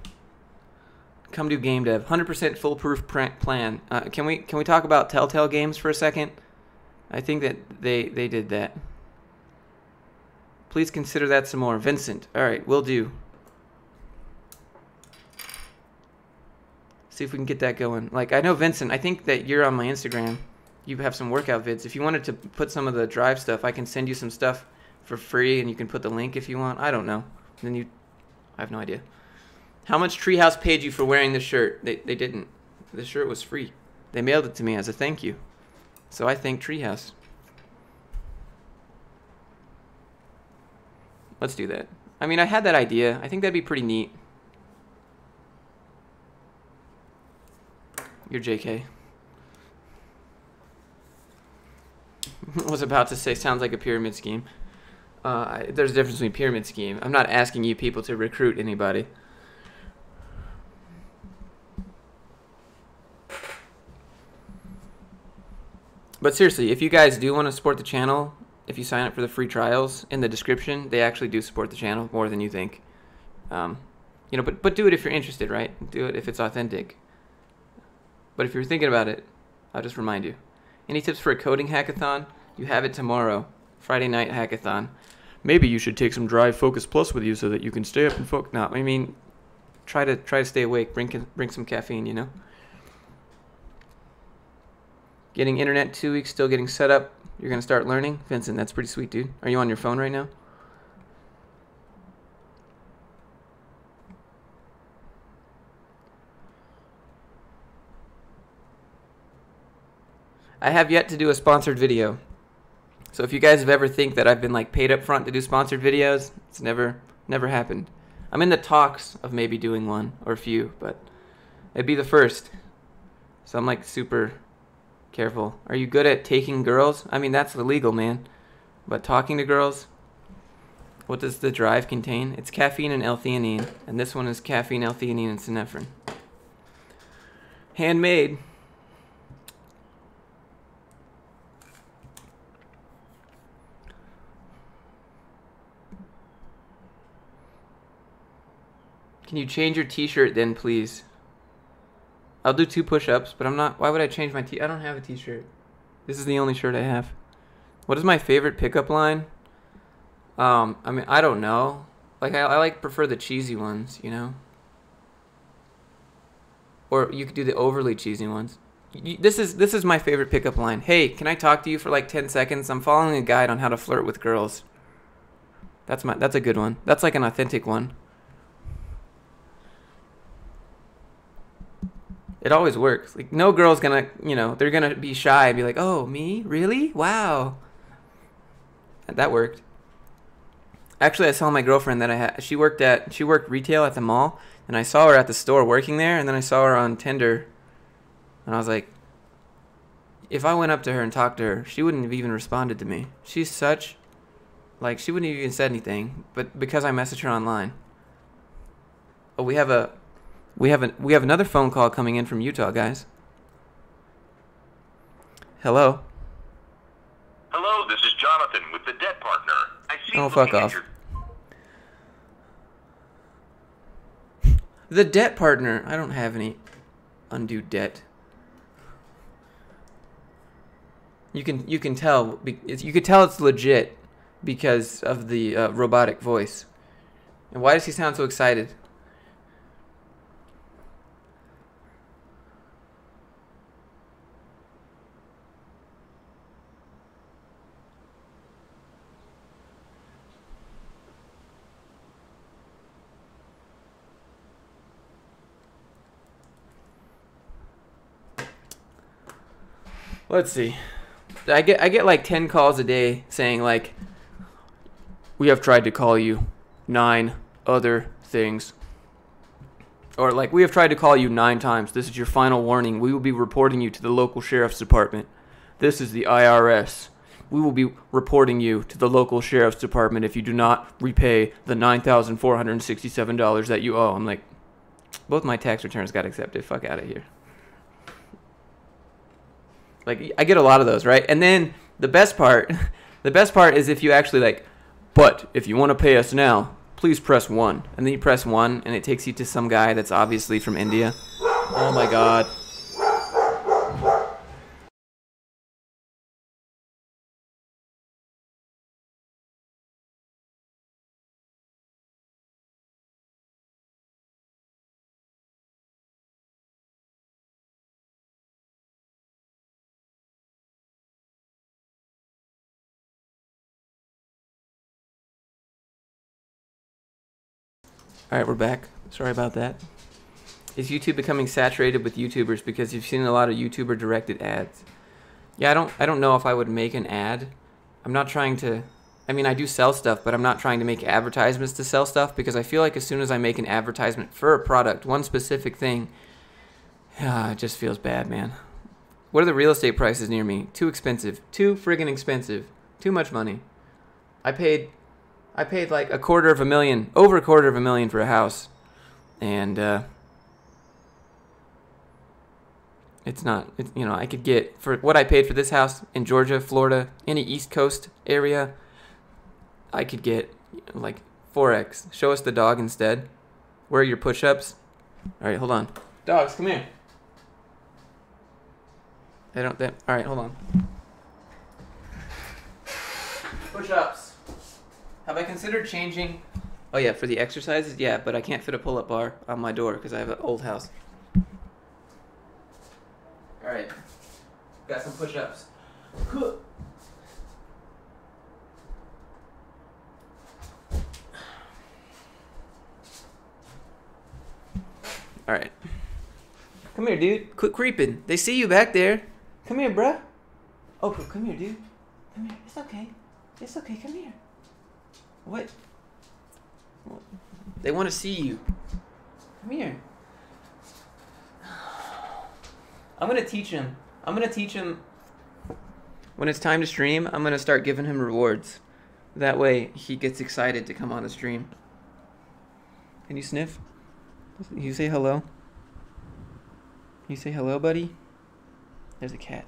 Come do game dev. 100% foolproof plan. Can we talk about Telltale Games for a second? I think that they did that. Please consider that some more. Vincent. All right, will do. See if we can get that going. Like, I know, Vincent, I think that you're on my Instagram. You have some workout vids. If you wanted to put some of the drive stuff, I can send you some stuff for free, and you can put the link if you want. I don't know. I have no idea. How much Treehouse paid you for wearing this shirt? They didn't. The shirt was free. They mailed it to me as a thank you. So I thank Treehouse. Let's do that. I mean, I had that idea. I think that'd be pretty neat. You're JK. Was about to say sounds like a pyramid scheme. There's a difference between pyramid scheme. I'm not asking you people to recruit anybody. But seriously, if you guys do want to support the channel, if you sign up for the free trials in the description, they actually do support the channel more than you think. You know, but do it if you're interested, right? Do it if it's authentic. But if you're thinking about it, I'll just remind you. Any tips for a coding hackathon? You have it tomorrow. Friday night hackathon. Maybe you should take some Drive Focus Plus with you so that you can stay up and focus. No, I mean, try to stay awake. Bring some caffeine, you know? Getting internet 2 weeks, still getting set up. You're going to start learning? Vincent, that's pretty sweet, dude. Are you on your phone right now? I have yet to do a sponsored video. So if you guys have ever think that I've been like paid up front to do sponsored videos, it's never happened. I'm in the talks of maybe doing one or a few, but it'd be the first. So I'm like super careful. Are you good at taking girls? I mean, that's illegal, man. But talking to girls, what does the Drive contain? It's caffeine and L-theanine, and this one is caffeine, L-theanine, and synephrine. Handmade. Can you change your t-shirt then, please? I'll do 2 push-ups, but I'm not... Why would I change my I don't have a t-shirt. This is the only shirt I have. What is my favorite pickup line? I mean, I don't know. Like, I prefer the cheesy ones, you know? Or you could do the overly cheesy ones. This is my favorite pickup line. Hey, can I talk to you for like 10 seconds? I'm following a guide on how to flirt with girls. That's a good one. That's like an authentic one. It always works. Like, no girl's gonna, you know, they're gonna be shy and be like, oh, me? Really? Wow. That worked. Actually, I saw my girlfriend that she worked retail at the mall, and I saw her at the store working there, and then I saw her on Tinder, and I was like, if I went up to her and talked to her, she wouldn't have even responded to me. She's such, like, she wouldn't have even said anything, but because I messaged her online. Oh, we have another phone call coming in from Utah, guys. Hello. Hello, this is Jonathan with the Debt Partner. Oh, fuck off. The Debt Partner. I don't have any undue debt. You can tell. You could tell it's legit because of the robotic voice. And why does he sound so excited? Let's see. I get like 10 calls a day saying like, we have tried to call you 9 other things. Or like, we have tried to call you 9 times. This is your final warning. We will be reporting you to the local sheriff's department. This is the IRS. We will be reporting you to the local sheriff's department if you do not repay the $9,467 that you owe. I'm like, both my tax returns got accepted. Fuck out of here. Like, I get a lot of those, right? And then the best part is if you actually like, but if you want to pay us now, please press 1. And then you press 1 and it takes you to some guy that's obviously from India. Oh my God. Alright, we're back. Sorry about that. Is YouTube becoming saturated with YouTubers because you've seen a lot of YouTuber directed ads? Yeah, I don't know if I would make an ad. I'm not trying to, I mean, I do sell stuff, but I'm not trying to make advertisements to sell stuff because I feel like as soon as I make an advertisement for a product, one specific thing, it just feels bad, man. What are the real estate prices near me? Too expensive. Too friggin' expensive. Too much money. I paid like over $250,000 for a house, and you know, I could get, for what I paid for this house in Georgia, Florida, any East Coast area, I could get like 4x. Show us the dog instead. Where are your push-ups? All right, hold on. Dogs, come here. I don't. All right, hold on. Push-ups. Have I considered changing? Oh yeah, for the exercises, yeah, but I can't fit a pull-up bar on my door because I have an old house. All right, got some push-ups. All right. Come here, dude. Quit creeping. They see you back there. Come here, bruh. Oh, come here, dude. Come here. It's okay. It's okay. Come here. What? They want to see you. Come here. I'm going to teach him. When it's time to stream, I'm going to start giving him rewards. That way, he gets excited to come on the stream. Can you sniff? You say hello? You say hello, buddy? There's a cat.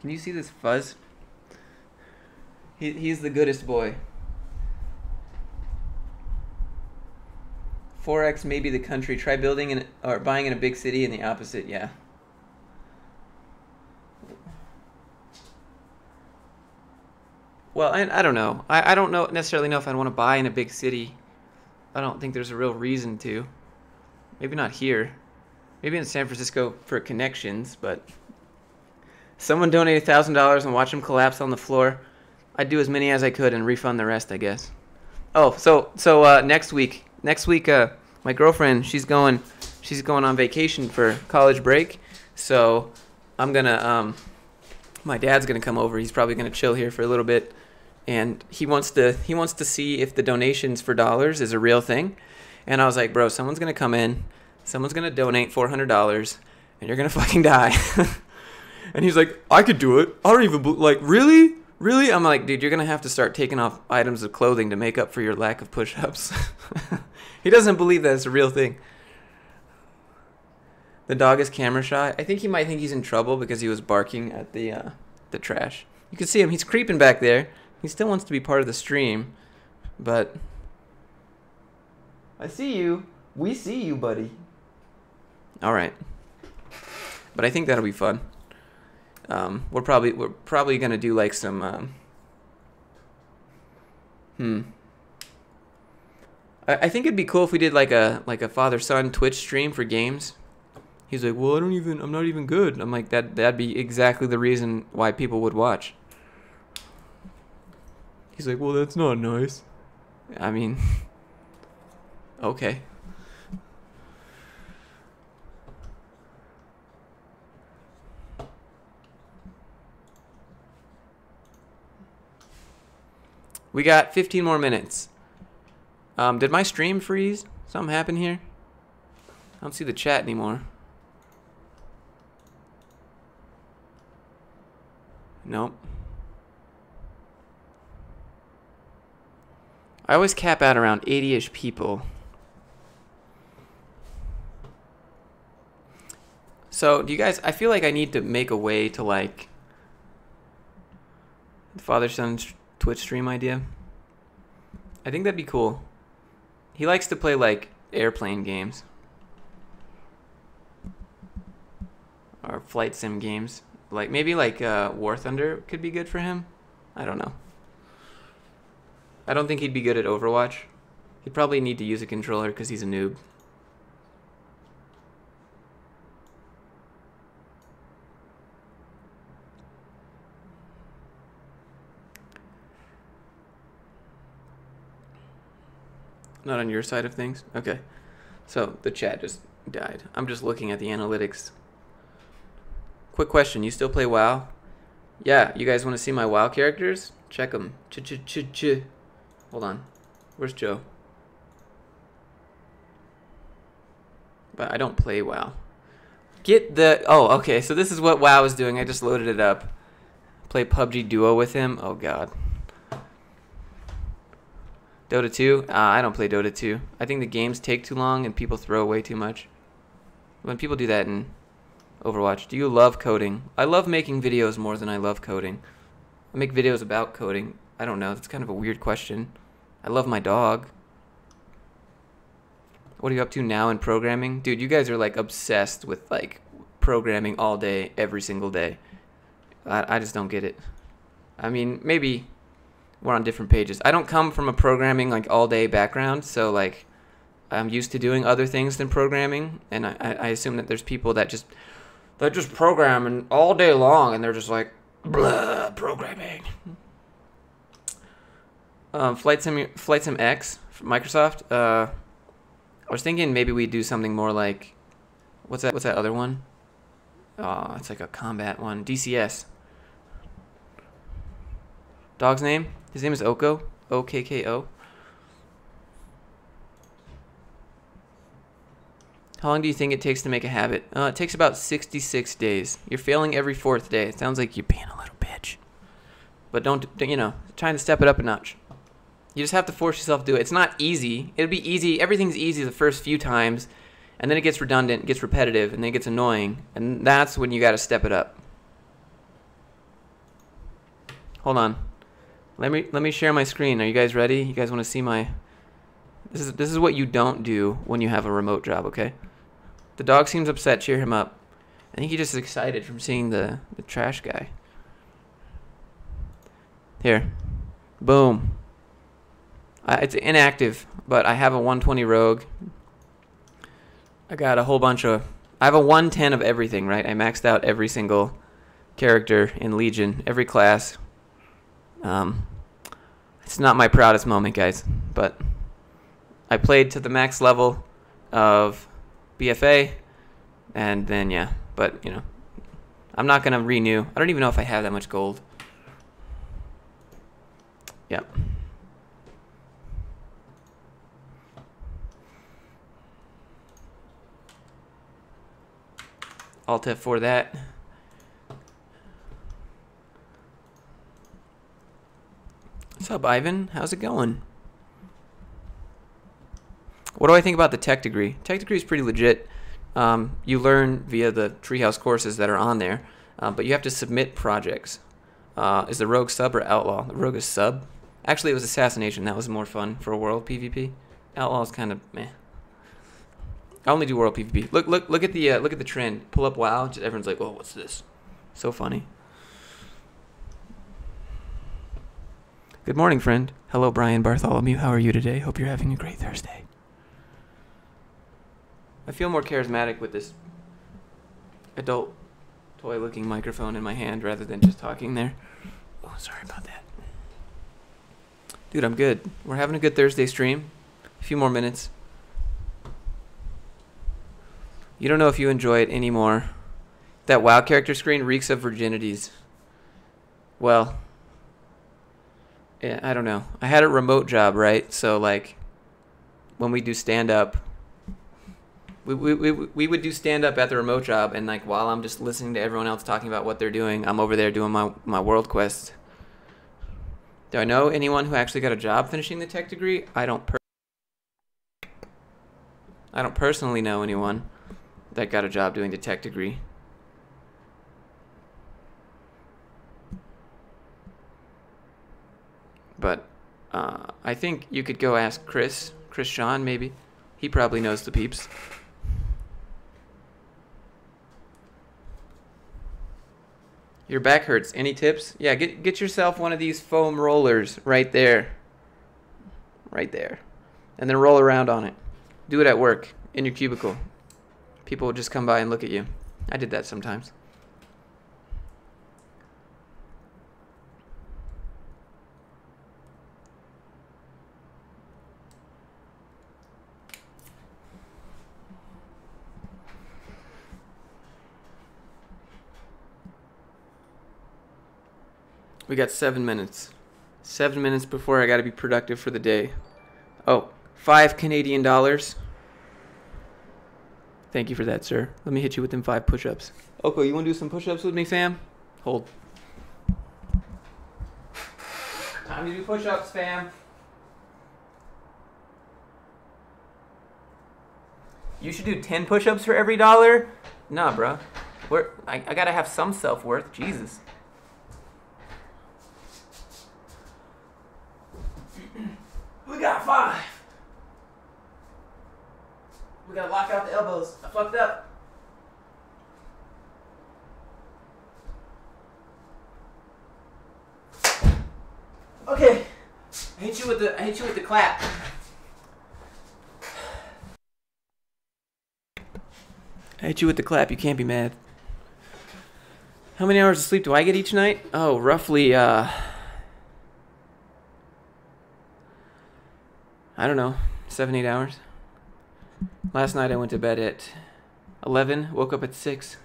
Can you see this fuzz? He's the goodest boy. 4x maybe the country. Try building or buying in a big city and the opposite, yeah. Well, I don't know. I don't necessarily know if I want to buy in a big city. I don't think there's a real reason to. Maybe not here. Maybe in San Francisco for connections, but someone donate $1,000 and watch them collapse on the floor. I'd do as many as I could and refund the rest, I guess. Oh, so next week, my girlfriend, she's going on vacation for college break. So I'm gonna my dad's gonna come over. He's probably gonna chill here for a little bit, and he wants to see if the donations for dollars is a real thing. And I was like, bro, someone's gonna come in, someone's gonna donate $400, and you're gonna fucking die. And he's like, I could do it. I don't even really. Really? I'm like, dude, you're going to have to start taking off items of clothing to make up for your lack of push-ups. He doesn't believe that it's a real thing. The dog is camera shy. I think he might think he's in trouble because he was barking at the trash. You can see him. He's creeping back there. He still wants to be part of the stream, but I see you. We see you, buddy. All right. But I think that'll be fun. We're probably gonna do like some I think it'd be cool if we did like a father-son Twitch stream for games. He's like, well, I'm not even good. I'm like, that'd be exactly the reason why people would watch. He's like, well, that's not nice. I mean, okay. We got 15 more minutes. Did my stream freeze? Something happened here? I don't see the chat anymore. Nope. I always cap out around 80-ish people. So, do you guys... I feel like I need to make a way to, like... the father-son Twitch stream idea. I think that'd be cool. He likes to play like airplane games or flight sim games. Like maybe like War Thunder could be good for him. I don't know. I don't think he'd be good at Overwatch. He'd probably need to use a controller because he's a noob. Not on your side of things? Okay. So, the chat just died. I'm just looking at the analytics. Quick question. You still play WoW? Yeah. You guys want to see my WoW characters? Check them. Hold on. Where's Joe? But I don't play WoW. Get the... Oh, okay. So this is what WoW is doing. I just loaded it up. Play PUBG Duo with him. Oh, God. Dota 2? I don't play Dota 2. I think the games take too long and people throw away too much. When people do that in Overwatch. Do you love coding? I love making videos more than I love coding. I make videos about coding. I don't know. That's kind of a weird question. I love my dog. What are you up to now in programming? Dude, you guys are like obsessed with like programming all day, every single day. I just don't get it. I mean, maybe we're on different pages. I don't come from a programming like all day background, so like I'm used to doing other things than programming, and I assume that there's people that just program and all day long, and they're just like blah programming. Flight Sim X from Microsoft. I was thinking maybe we do something more like what's that other one? Oh, it's like a combat one. DCS. Dog's name? His name is Oko. O-K-K-O. How long do you think it takes to make a habit? It takes about 66 days. You're failing every 4th day. It sounds like you're being a little bitch. But don't trying to step it up a notch. You just have to force yourself to do it. It's not easy. It'll be easy. Everything's easy the first few times, and then it gets redundant, gets repetitive, and then it gets annoying. And that's when you got to step it up. Hold on. Let me share my screen. Are you guys ready? You guys want to see my... This is what you don't do when you have a remote job, okay? The dog seems upset. Cheer him up. I think he's just excited from seeing the trash guy. Here. Boom. It's inactive, but I have a 120 rogue. I got a whole bunch of... I have a 110 of everything, right? I maxed out every single character in Legion, every class. It's not my proudest moment, guys, but I played to the max level of BFA, and then, yeah, but, I'm not going to renew. I don't even know if I have that much gold. Yep. Alt F for that. What's up, Ivan? How's it going? What do I think about the tech degree? Tech degree is pretty legit. You learn via the Treehouse courses that are on there, but you have to submit projects. Is the rogue sub or outlaw? The rogue is sub. Actually, it was assassination. That was more fun for a world PvP. Outlaw is kind of meh. I only do world PvP. Look at the trend. Pull up WoW. Just everyone's like, "Oh, what's this?" So funny. Good morning, friend. Hello, Brian Bartholomew. How are you today? Hope you're having a great Thursday. I feel more charismatic with this adult toy-looking microphone in my hand rather than just talking there. Oh, sorry about that. Dude, I'm good. We're having a good Thursday stream. A few more minutes. You don't know if you enjoy it anymore. That WoW character screen reeks of virginities. Well, yeah, I don't know. I had a remote job, right? So, like, when we do stand-up, we would do stand-up at the remote job, and, like, while I'm just listening to everyone else talking about what they're doing, I'm over there doing my world quest. Do I know anyone who actually got a job finishing the tech degree? I don't personally know anyone that got a job doing the tech degree. But I think you could go ask Chris Sean, maybe. He probably knows the peeps. Your back hurts. Any tips? Yeah, get yourself one of these foam rollers right there. Right there. And then roll around on it. Do it at work, in your cubicle. People will just come by and look at you. I did that sometimes. We got 7 minutes. 7 minutes before I gotta be productive for the day. Oh, $5 Canadian. Thank you for that, sir. Let me hit you with them 5 push-ups. Oko, you wanna do some push-ups with me, fam? Hold. Time to do push-ups, fam. You should do 10 push-ups for every $1? Nah, bruh. I gotta have some self-worth. Jesus. We got 5. We gotta lock out the elbows. I fucked up. Okay. I hit you with the clap. I hit you with the clap. You can't be mad. How many hours of sleep do I get each night? Oh, roughly, I don't know, 7, 8 hours. Last night I went to bed at 11, woke up at 6.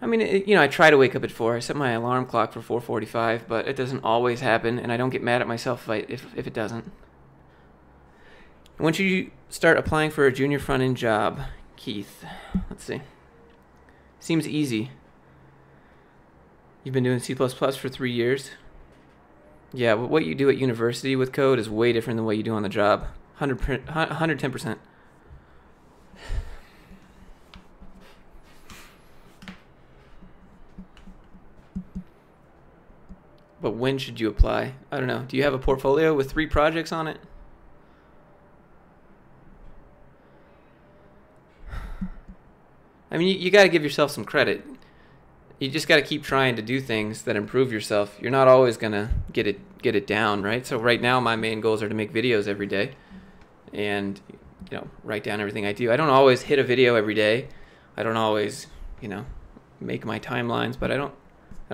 I mean, I try to wake up at 4. I set my alarm clock for 4:45, but it doesn't always happen, and I don't get mad at myself if it doesn't. When should you start applying for a junior front-end job? Keith, let's see. Seems easy. You've been doing C++ for 3 years? Yeah, but what you do at university with code is way different than what you do on the job. 110%. But when should you apply? I don't know. Do you have a portfolio with 3 projects on it? I mean, you got to give yourself some credit. You just got to keep trying to do things that improve yourself. You're not always going to get it down, right? So right now my main goals are to make videos every day and, write down everything I do. I don't always hit a video every day. I don't always, make my timelines, but I don't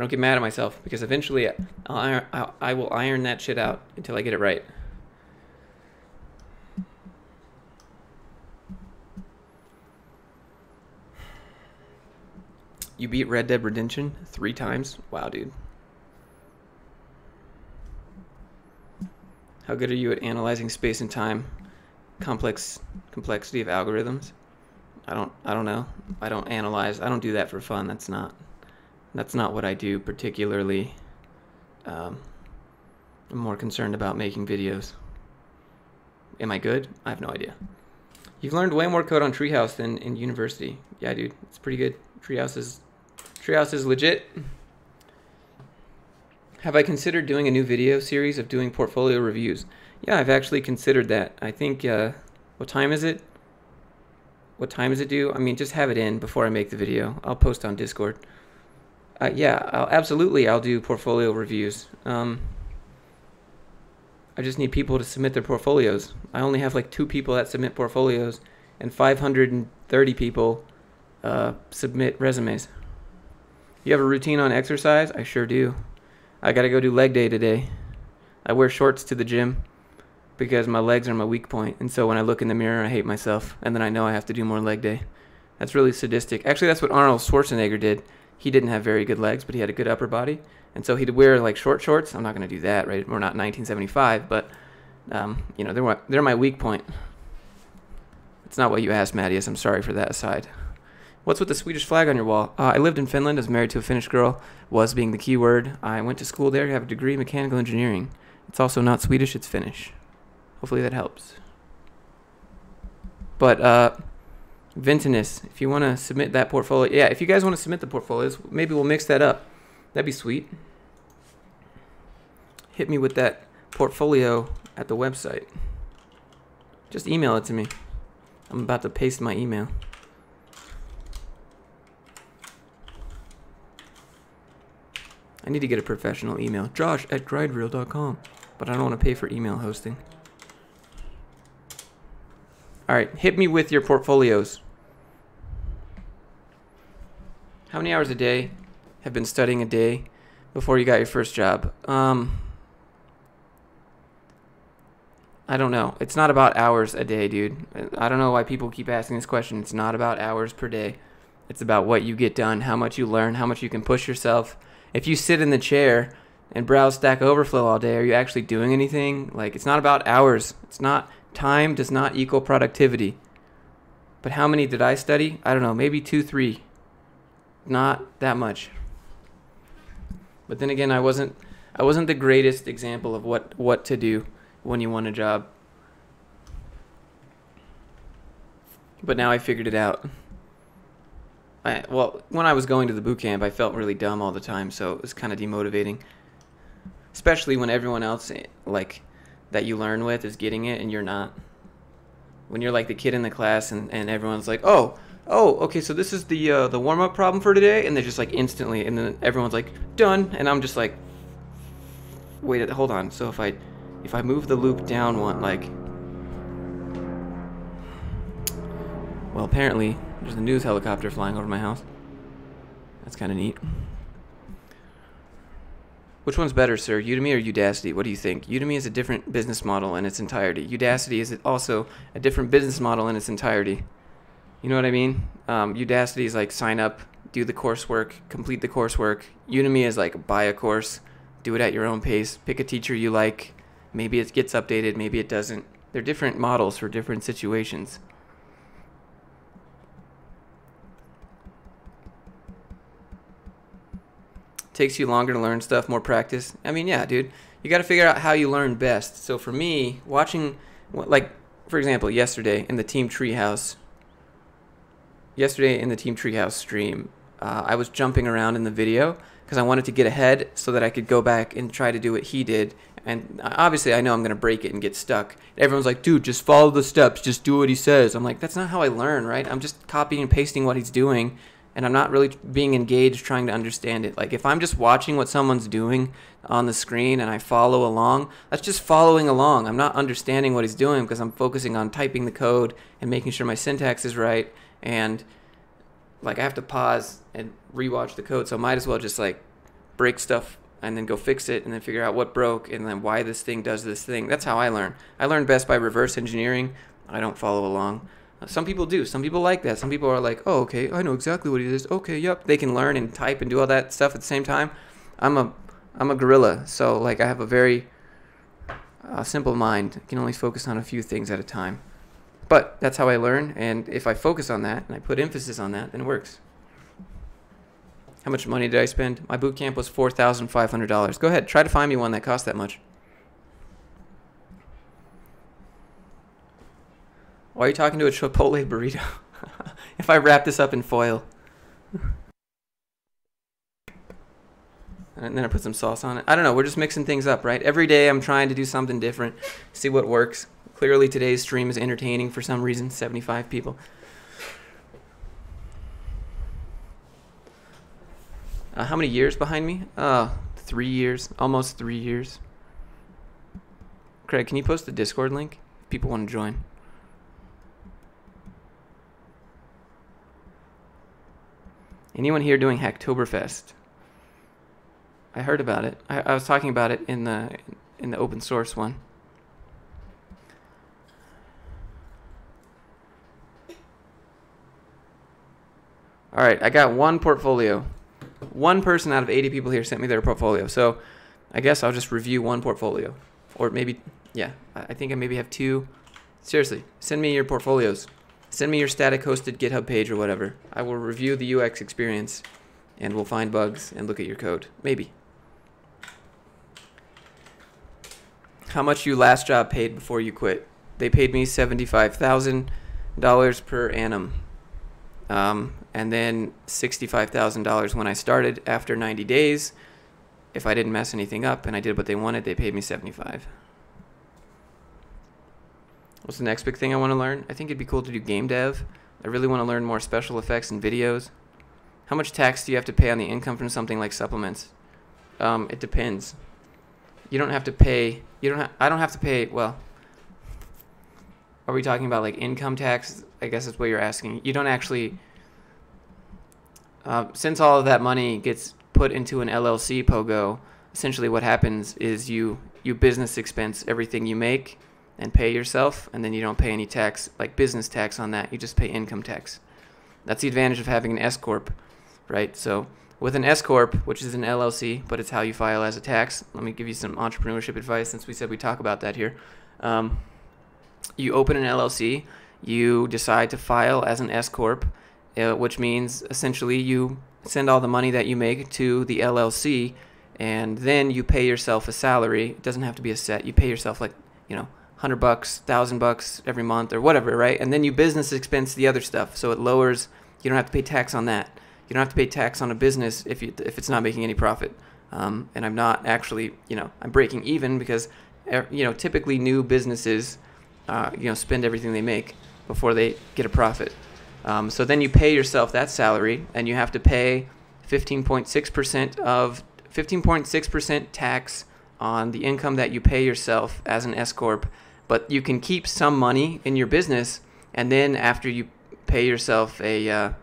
get mad at myself because eventually I will iron that shit out until I get it right. You beat Red Dead Redemption 3 times? Wow, dude. How good are you at analyzing space and time? Complexity of algorithms? I don't know. I don't analyze. I don't do that for fun. That's not what I do particularly. I'm more concerned about making videos. Am I good? I have no idea. You've learned way more code on Treehouse than in university. Yeah, dude. It's pretty good. Treehouse is legit. Have I considered doing a new video series of doing portfolio reviews? Yeah, I've actually considered that. I think, what time is it? What time is it due? I mean, just have it in before I make the video. I'll post on Discord. Yeah, I'll do portfolio reviews. I just need people to submit their portfolios. I only have like 2 people that submit portfolios and 530 people submit resumes. You have a routine on exercise? I sure do. I gotta go do leg day today. I wear shorts to the gym because my legs are my weak point, and so when I look in the mirror I hate myself, and then I know I have to do more leg day. That's really sadistic. Actually, that's what Arnold Schwarzenegger did. He didn't have very good legs, but he had a good upper body, and so he'd wear like short shorts. I'm not gonna do that, right? We're not 1975, but they're my weak point. It's not what you asked, Mattias. I'm sorry for that aside. What's with the Swedish flag on your wall? I lived in Finland. I was married to a Finnish girl. Was being the key word. I went to school there. I have a degree in mechanical engineering. It's also not Swedish. It's Finnish. Hopefully that helps. But Vintinus, if you want to submit that portfolio, yeah, if you guys want to submit the portfolios, maybe we'll mix that up. That'd be sweet. Hit me with that portfolio at the website. Just email it to me. I'm about to paste my email. I need to get a professional email. Josh@gridereel.com. But I don't want to pay for email hosting. Alright, hit me with your portfolios. How many hours a day have been studying a day before you got your first job? I don't know. It's not about hours a day, dude. I don't know why people keep asking this question. It's not about hours per day. It's about what you get done, how much you learn, how much you can push yourself. If you sit in the chair and browse Stack Overflow all day, are you actually doing anything? Like, it's not about hours. It's not, time does not equal productivity. But how many did I study? I don't know, maybe 2, 3. Not that much. But then again, I wasn't the greatest example of what to do when you want a job. But now I figured it out. Well, when I was going to the boot camp, I felt really dumb all the time, so it was kind of demotivating. Especially when everyone else, like, that you learn with is getting it and you're not. When you're like the kid in the class and everyone's like, oh, okay, so this is the warm-up problem for today, and they're just like instantly, and then everyone's like, done, and I'm just like, wait, hold on. So if I move the loop down one, like, well, apparently there's a news helicopter flying over my house. That's kind of neat. Which one's better, sir? Udemy or Udacity? What do you think? Udemy is a different business model in its entirety. Udacity is also a different business model in its entirety. You know what I mean? Udacity is like sign up, do the coursework, complete the coursework. Udemy is like buy a course, do it at your own pace, pick a teacher you like. Maybe it gets updated, maybe it doesn't. They're different models for different situations. Takes you longer to learn stuff, more practice. I mean, yeah, dude, you got to figure out how you learn best. So for me, watching, like, for example, yesterday in the Team Treehouse stream, I was jumping around in the video because I wanted to get ahead so that I could go back and try to do what he did. And obviously, I know I'm going to break it and get stuck. Everyone's like, dude, just follow the steps. Just do what he says. I'm like, that's not how I learn, right? I'm just copying and pasting what he's doing. And I'm not really being engaged trying to understand it. Like, if I'm just watching what someone's doing on the screen and I follow along, that's just following along. I'm not understanding what he's doing because I'm focusing on typing the code and making sure my syntax is right. And, like, I have to pause and rewatch the code. So I might as well just, like, break stuff and then go fix it and then figure out what broke and then why this thing does this thing. That's how I learn. I learn best by reverse engineering. I don't follow along. Some people do. Some people like that. Some people are like, oh, okay, I know exactly what it is. Okay, yep. They can learn and type and do all that stuff at the same time. I'm a gorilla, so like I have a very simple mind. I can only focus on a few things at a time. But that's how I learn, and if I focus on that and I put emphasis on that, then it works. How much money did I spend? My boot camp was $4,500. Go ahead, try to find me one that cost that much. Why are you talking to a Chipotle burrito? If I wrap this up in foil. And then I put some sauce on it. I don't know. We're just mixing things up, right? Every day I'm trying to do something different, see what works. Clearly today's stream is entertaining for some reason. 75 people. How many years behind me? 3 years. Almost 3 years. Craig, can you post the Discord link? If people want to join. Anyone here doing Hacktoberfest? I heard about it. I was talking about it in the open source one. All right, I got one portfolio. One person out of 80 people here sent me their portfolio. So I guess I'll just review one portfolio. Or maybe, yeah, I think I maybe have two. Seriously, send me your portfolios. Send me your static hosted GitHub page or whatever. I will review the UX experience and we'll find bugs and look at your code. Maybe. How much you last job paid before you quit? They paid me $75,000 per annum. And then $65,000 when I started after 90 days. If I didn't mess anything up and I did what they wanted, they paid me $75,000. What's the next big thing I want to learn? I think it'd be cool to do game dev. I really want to learn more special effects and videos. How much tax do you have to pay on the income from something like supplements? It depends. You don't have to pay. I don't have to pay. Well, are we talking about like income tax? I guess that's what you're asking. You don't actually. Since all of that money gets put into an LLC pogo, essentially what happens is you business expense everything you make and pay yourself, and then you don't pay any tax, like business tax on that. You just pay income tax. That's the advantage of having an S corp, right? So with an S corp, which is an LLC, but it's how you file as a tax. Let me give you some entrepreneurship advice since we said we talk about that here. You open an LLC, you decide to file as an S corp, which means essentially you send all the money that you make to the LLC, and then you pay yourself a salary. It doesn't have to be a set. You pay yourself like, $100, $1,000 every month or whatever, right? And then you business expense the other stuff, so it lowers. You don't have to pay tax on that. You don't have to pay tax on a business if it's not making any profit. And I'm not actually, I'm breaking even because, typically new businesses, spend everything they make before they get a profit. So then you pay yourself that salary, and you have to pay 15.6% tax on the income that you pay yourself as an S corp, but you can keep some money in your business, and then after you pay yourself your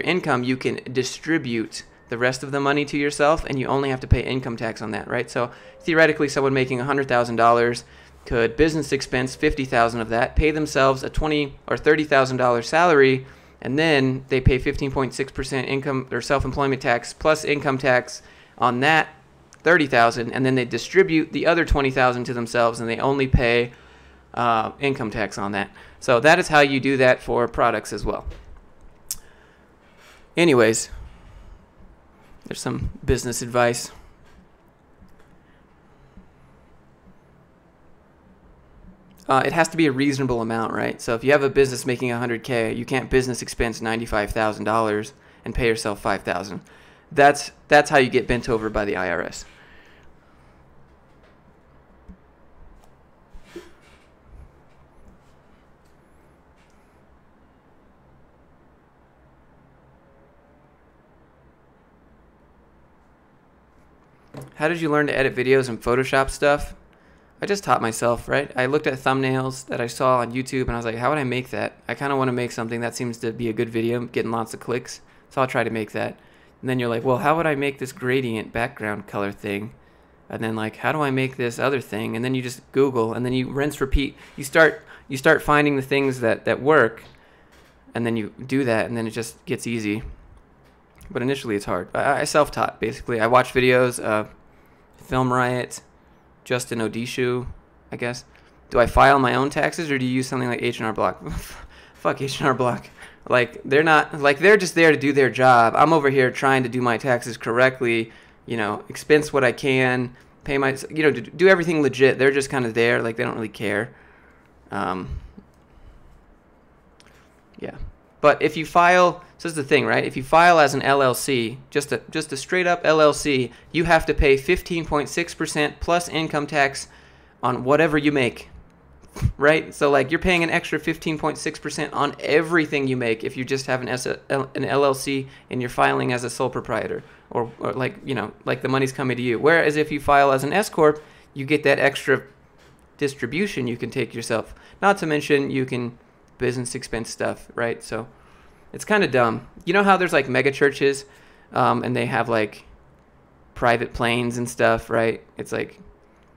income, you can distribute the rest of the money to yourself, and you only have to pay income tax on that, right? So theoretically, someone making $100,000 could business expense $50,000 of that, pay themselves a $20,000 or $30,000 salary, and then they pay 15.6% income or self-employment tax plus income tax on that $30,000, and then they distribute the other $20,000 to themselves, and they only pay income tax on that. So that is how you do that for products as well. Anyways, there's some business advice. It has to be a reasonable amount, right? So if you have a business making $100K, you can't business expense $95,000 and pay yourself $5,000. That's how you get bent over by the IRS. How did you learn to edit videos and Photoshop stuff? I just taught myself, right? I looked at thumbnails that I saw on YouTube, and I was like, how would I make that? I kind of want to make something that seems to be a good video, getting lots of clicks, so I'll try to make that. And then you're like, well, how would I make this gradient background color thing? And then like, how do I make this other thing? And then you just Google, and then you rinse, repeat. You start finding the things that work, and then you do that, and then it just gets easy. But initially it's hard. I self-taught, basically. I watched videos, Film Riot, Justin Odishu, I guess. Do I file my own taxes, or do you use something like H&R Block? Fuck H&R Block. Like, they're just there to do their job. I'm over here trying to do my taxes correctly, expense what I can, pay my, do everything legit. They're just kind of there, like, they don't really care. Yeah. But if you file, so this is the thing, right? If you file as an LLC, just a straight up LLC, you have to pay 15.6% plus income tax on whatever you make, right? So like you're paying an extra 15.6% on everything you make if you just have an LLC and you're filing as a sole proprietor, or like the money's coming to you. Whereas if you file as an S corp, you get that extra distribution you can take yourself. Not to mention you can business expense stuff, right? So it's kind of dumb. You know how there's like mega churches and they have like private planes and stuff, right? It's like,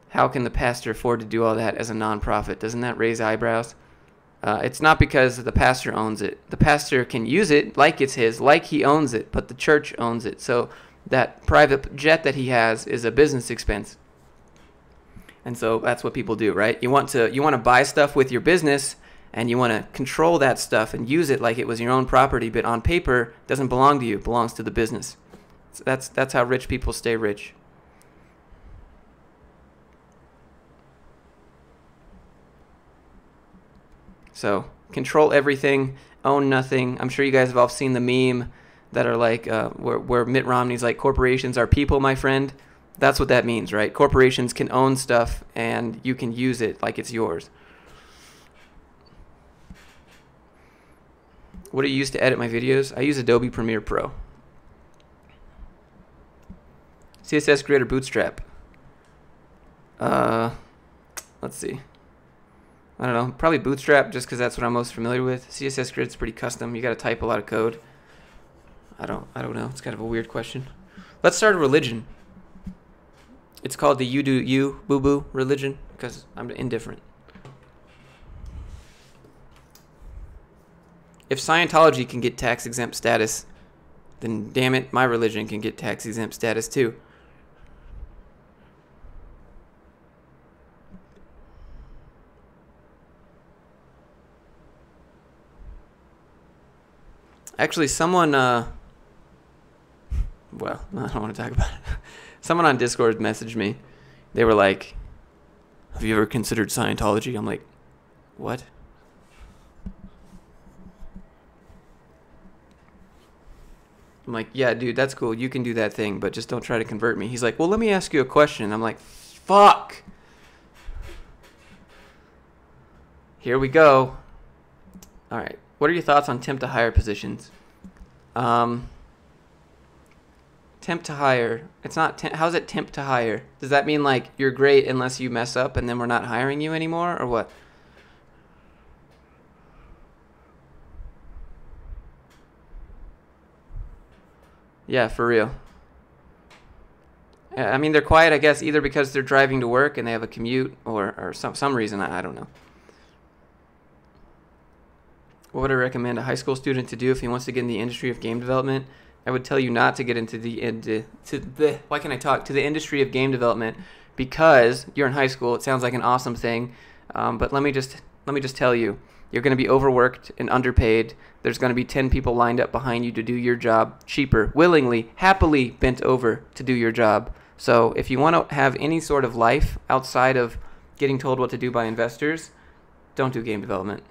how can the pastor afford to do all that as a nonprofit? Doesn't that raise eyebrows? It's not because the pastor owns it. The pastor can use it like it's his, like he owns it, but the church owns it. So that private jet that he has is a business expense. And so that's what people do, right? You want to buy stuff with your business, and you want to control that stuff and use it like it was your own property, but on paper, it doesn't belong to you, it belongs to the business. So that's how rich people stay rich. So control everything, own nothing. I'm sure you guys have all seen the meme that are like, where Mitt Romney's like, corporations are people, my friend. That's what that means, right? Corporations can own stuff, and you can use it like it's yours. What do you use to edit my videos? I use Adobe Premiere Pro. CSS Grid or Bootstrap? Let's see. I don't know. Probably Bootstrap, just because that's what I'm most familiar with. CSS Grid's pretty custom. You got to type a lot of code. I don't know. It's kind of a weird question. Let's start a religion. It's called the You Do You Boo Boo religion, because I'm indifferent. If Scientology can get tax-exempt status, then damn it, my religion can get tax-exempt status too. Actually, someone, well, I don't want to talk about it. Someone on Discord messaged me. They were like, have you ever considered Scientology? I'm like, what? I'm like, yeah, dude, that's cool. You can do that thing, but just don't try to convert me. He's like, well, let me ask you a question. I'm like, fuck. Here we go. All right. What are your thoughts on temp to hire positions? Temp to hire. It's not. How's it temp to hire? Does that mean like you're great unless you mess up and then we're not hiring you anymore, or what? Yeah, for real. I mean, they're quiet, I guess, either because they're driving to work and they have a commute, or some reason. I don't know. What would I recommend a high school student to do if he wants to get in the industry of game development? I would tell you not to get into the why can't I talk to the industry of game development, because you're in high school. It sounds like an awesome thing, but let me just tell you, you're going to be overworked and underpaid. There's going to be 10 people lined up behind you to do your job cheaper, willingly, happily bent over to do your job. So if you want to have any sort of life outside of getting told what to do by investors, don't do game development.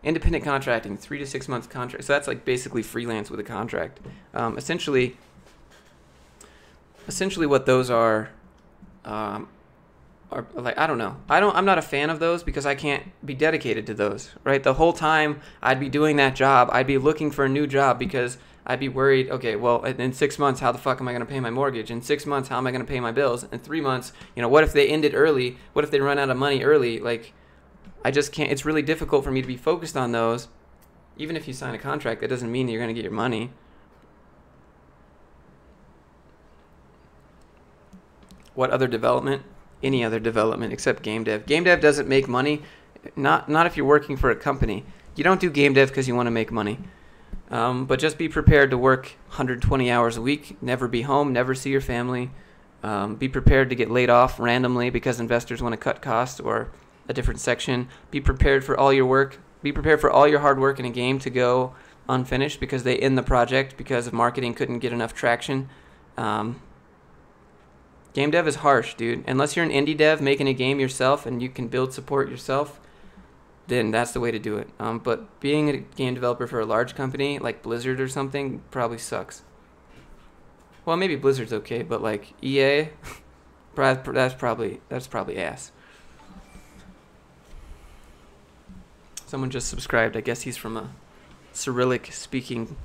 Independent contracting, 3 to 6 months contract. So that's like basically freelance with a contract. Essentially what those are like, I don't know. I'm not a fan of those because I can't be dedicated to those, right? The whole time I'd be doing that job, I'd be looking for a new job because I'd be worried, okay, well, in 6 months, how the fuck am I going to pay my mortgage? In 6 months, how am I going to pay my bills? In 3 months, what if they ended early? What if they run out of money early? Like, I just can't. It's really difficult for me to be focused on those. Even if you sign a contract, that doesn't mean that you're going to get your money. What other development? Any other development except game dev. Game dev doesn't make money. Not if you're working for a company. You don't do game dev because you want to make money. But just be prepared to work 120 hours a week. Never be home. Never see your family. Be prepared to get laid off randomly because investors want to cut costs or a different section. Be prepared for all your work. Be prepared for all your hard work in a game to go unfinished because they end the project because of marketing couldn't get enough traction. Game dev is harsh, dude. Unless you're an indie dev making a game yourself and you can build support yourself, then that's the way to do it. But being a game developer for a large company like Blizzard or something probably sucks. Well, maybe Blizzard's okay, but like EA, that's probably ass. Someone just subscribed. I guess he's from a Cyrillic-speaking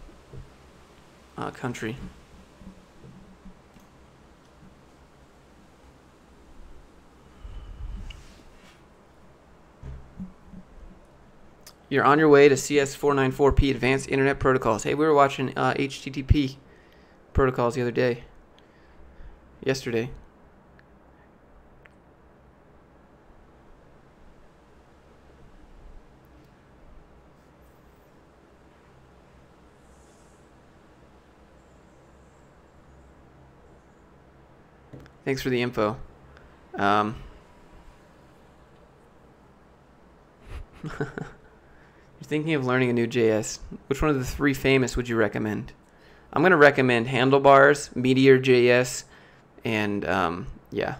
country. You're on your way to CS494P Advanced Internet Protocols. Hey, we were watching HTTP protocols the other day. Yesterday. Thanks for the info. You're thinking of learning a new JS. Which one of the 3 famous would you recommend? I'm going to recommend Handlebars, Meteor JS, and yeah.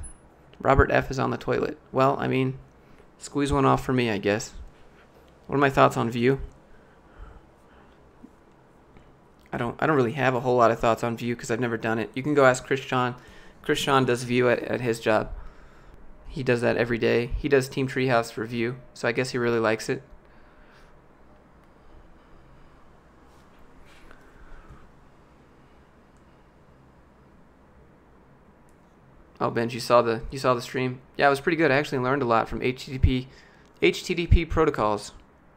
Robert F. is on the toilet. Well, I mean, squeeze one off for me, I guess. What are my thoughts on Vue? I don't really have a whole lot of thoughts on Vue because I've never done it. You can go ask Chris Sean. Chris Sean does Vue at his job. He does that every day. He does Team Treehouse for Vue, so I guess he really likes it. Oh, Benj, you saw the stream? Yeah, it was pretty good. I actually learned a lot from HTTP protocols.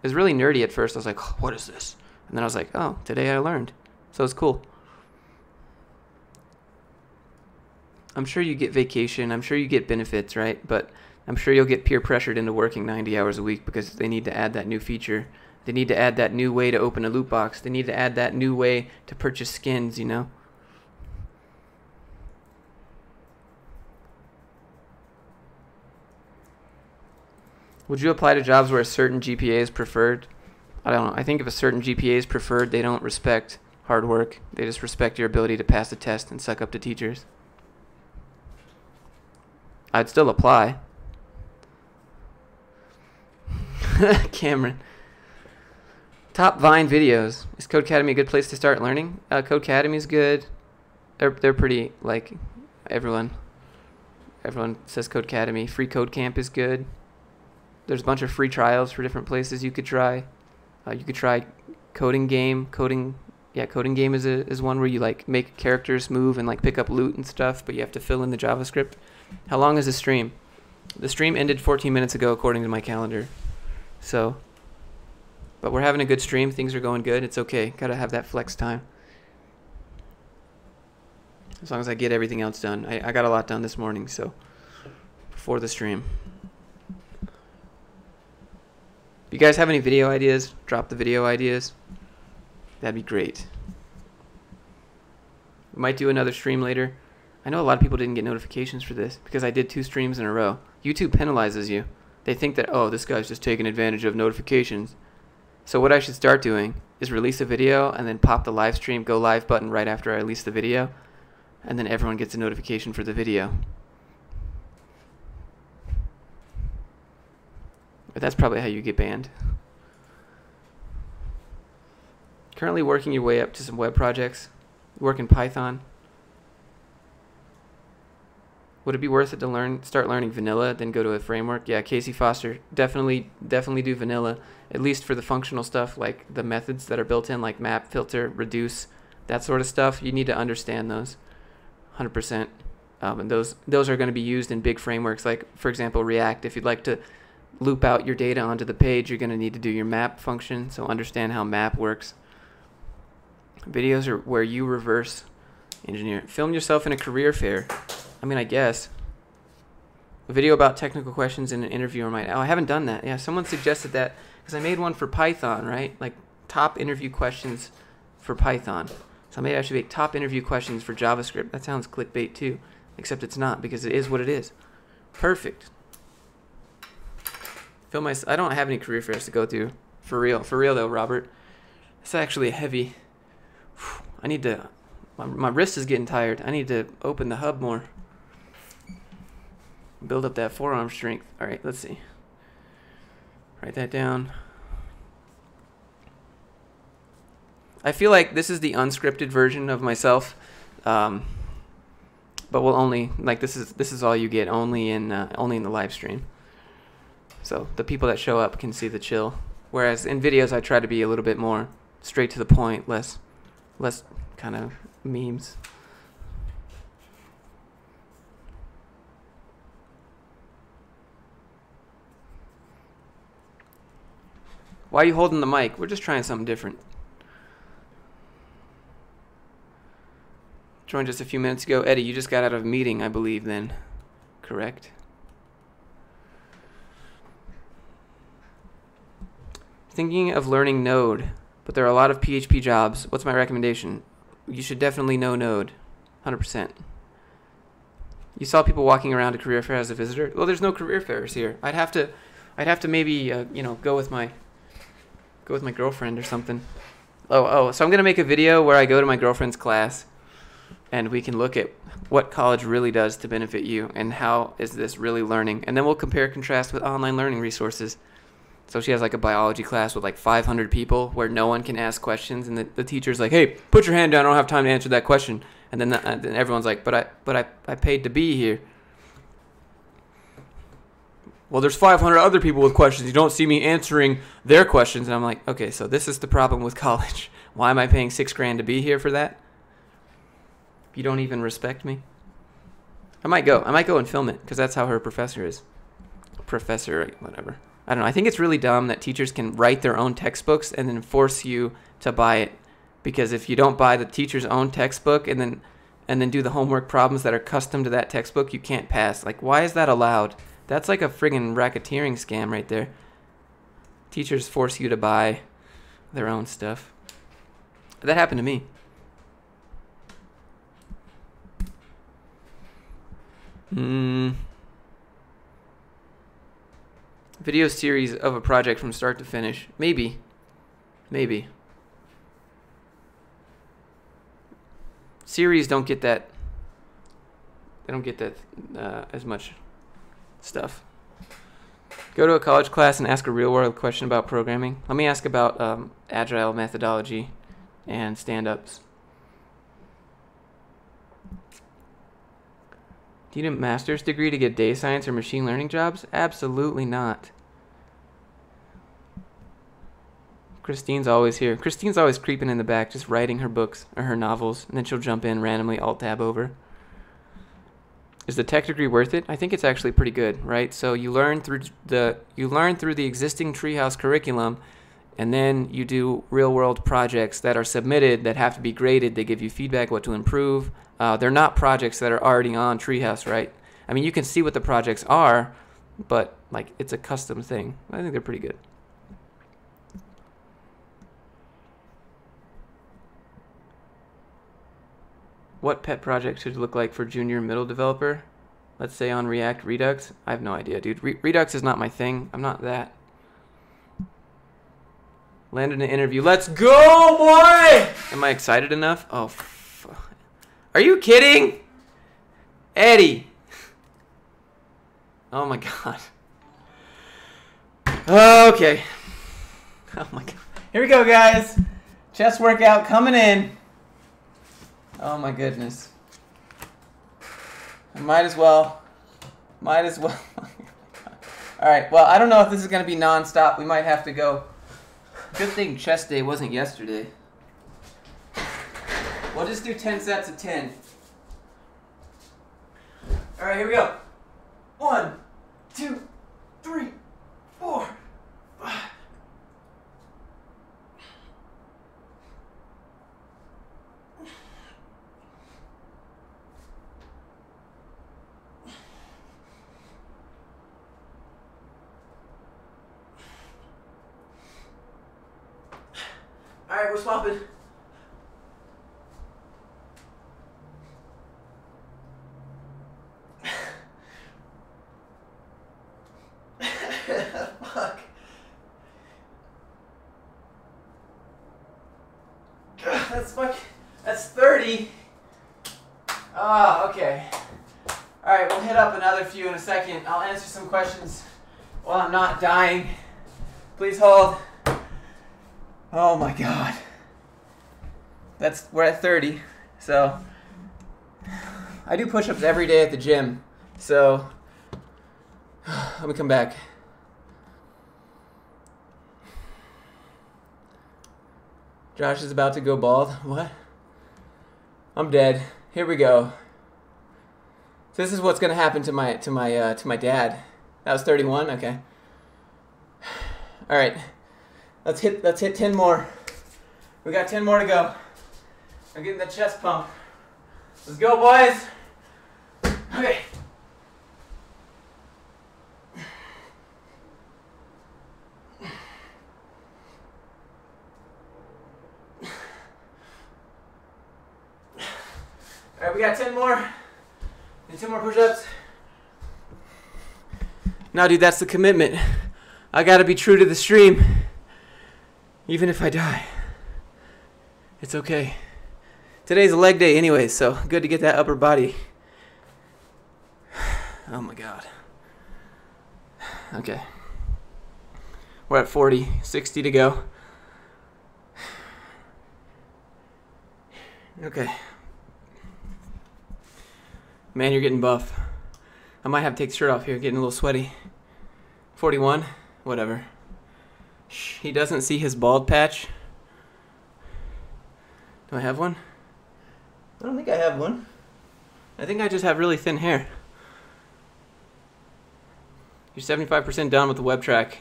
It was really nerdy at first. I was like, oh, what is this? And then I was like, oh, today I learned. So it's cool. I'm sure you get vacation. I'm sure you get benefits, right? But I'm sure you'll get peer pressured into working 90 hours a week because they need to add that new feature. They need to add that new way to open a loot box. They need to add that new way to purchase skins, you know? Would you apply to jobs where a certain GPA is preferred? I don't know. I think if a certain GPA is preferred, they don't respect hard work. They just respect your ability to pass the test and suck up to teachers. I'd still apply. Cameron. Top Vine videos. Is Codecademy a good place to start learning? Codecademy's good. They're pretty, like, everyone says Codecademy. Free Code Camp is good. There's a bunch of free trials for different places you could try. You could try Coding Game, Coding Yeah, coding game is one where you like make characters move and like pick up loot and stuff, but you have to fill in the JavaScript. How long is the stream? The stream ended 14 minutes ago according to my calendar. So, but we're having a good stream. Things are going good. It's okay. Gotta have that flex time. As long as I get everything else done. I got a lot done this morning, so before the stream. If you guys have any video ideas, drop the video ideas. That'd be great. We might do another stream later. I know a lot of people didn't get notifications for this because I did 2 streams in a row. YouTube penalizes you. They think that, oh, this guy's just taking advantage of notifications. So what I should start doing is release a video and then pop the live stream, go live button right after I release the video. And then everyone gets a notification for the video. But that's probably how you get banned. Currently working your way up to some web projects. Work in Python. Would it be worth it to start learning vanilla, then go to a framework? Yeah, Casey Foster, definitely do vanilla, at least for the functional stuff, like the methods that are built in, like map, filter, reduce, that sort of stuff. You need to understand those, 100%. And those are going to be used in big frameworks, like for example React. If you'd like to loop out your data onto the page, you're going to need to do your map function. So understand how map works. Videos are where you reverse engineer. Film yourself in a career fair. I mean, I guess. A video about technical questions in an interview might. Oh, I haven't done that. Yeah, someone suggested that because I made one for Python, right? Like top interview questions for Python. So maybe I should make top interview questions for JavaScript. That sounds clickbait too, except it's not because it is what it is. Perfect. I don't have any career fairs to go to. For real though, Robert. It's actually a heavy. I need to. My wrist is getting tired. I need to open the hub more. Build up that forearm strength. All right, let's see. Write that down. I feel like this is the unscripted version of myself, but we'll only this is all you get only in the live stream. So the people that show up can see the chill. Whereas in videos, I try to be a little bit more straight to the point, less kind of memes. Why are you holding the mic? We're just trying something different. Joined just a few minutes ago. Eddie, you just got out of a meeting, I believe, then. Correct? Thinking of learning Node, but there are a lot of PHP jobs. What's my recommendation? You should definitely know Node, 100%. You saw people walking around a career fair as a visitor. Well, there's no career fairs here. I'd have to maybe go with my girlfriend or something. So I'm gonna make a video where I go to my girlfriend's class, and we can look at what college really does to benefit you and how is this really learning, and then we'll compare and contrast with online learning resources. So she has like a biology class with like 500 people where no one can ask questions, and the teacher's like, "Hey, put your hand down. I don't have time to answer that question." And then everyone's like, "But I paid to be here." Well, there's 500 other people with questions. You don't see me answering their questions. And I'm like, okay, so this is the problem with college. Why am I paying $6,000 to be here for that? You don't even respect me. I might go and film it because that's how her professor is. Professor, whatever. I don't know. I think it's really dumb that teachers can write their own textbooks and then force you to buy it. Because if you don't buy the teacher's own textbook and then do the homework problems that are custom to that textbook, you can't pass. Like, why is that allowed? That's like a friggin' racketeering scam right there. Teachers force you to buy their own stuff. That happened to me. Video series of a project from start to finish. Maybe. Series don't get that. They don't get that as much stuff. Go to a college class and ask a real-world question about programming. Let me ask about agile methodology and stand-ups. Do you need a master's degree to get data science or machine learning jobs? Absolutely not. Christine's always here. Christine's always creeping in the back, just writing her books or her novels, and then she'll jump in randomly, alt-tab over. Is the tech degree worth it? I think it's actually pretty good, right? So you learn through the existing Treehouse curriculum, and then you do real-world projects that are submitted that have to be graded. They give you feedback what to improve. They're not projects that are already on Treehouse, right? I mean, you can see what the projects are, but like it's a custom thing. I think they're pretty good. What pet project should look like for junior and middle developer? Let's say on React Redux. I have no idea, dude. Redux is not my thing. I'm not that. Landed an interview. Let's go, boy! Am I excited enough? Oh, are you kidding? Eddie. Oh my god. Okay. Oh my god. Here we go, guys. Chest workout coming in. Oh my goodness. I might as well. Alright, well, I don't know if this is going to be non-stop. We might have to go. Good thing chest day wasn't yesterday. We'll just do 10 sets of 10. Alright, here we go. 1, 2, 3, 4, 5. Alright, we're swapping. Fuck. That's 30. Ah, okay. Alright, we'll hit up another few in a second. I'll answer some questions while I'm not dying. Please hold. Oh my god. We're at 30. So I do push-ups every day at the gym. So let me come back. Josh is about to go bald. What? I'm dead. Here we go. So this is what's gonna happen to my dad. That was 31. Okay. All right. Let's hit 10 more. We got 10 more to go. I'm getting the chest pump. Let's go, boys. Okay. All right, we got 10 more. And 2 more push-ups. Now, dude, that's the commitment. I gotta be true to the stream. Even if I die. It's okay. Today's a leg day anyway, so good to get that upper body. Oh my god. Okay. We're at 40, 60 to go. Okay. Man, you're getting buff. I might have to take the shirt off here, getting a little sweaty. 41, whatever. Shh, he doesn't see his bald patch. Do I have one? I don't think I have one. I think I just have really thin hair. You're 75% done with the web track.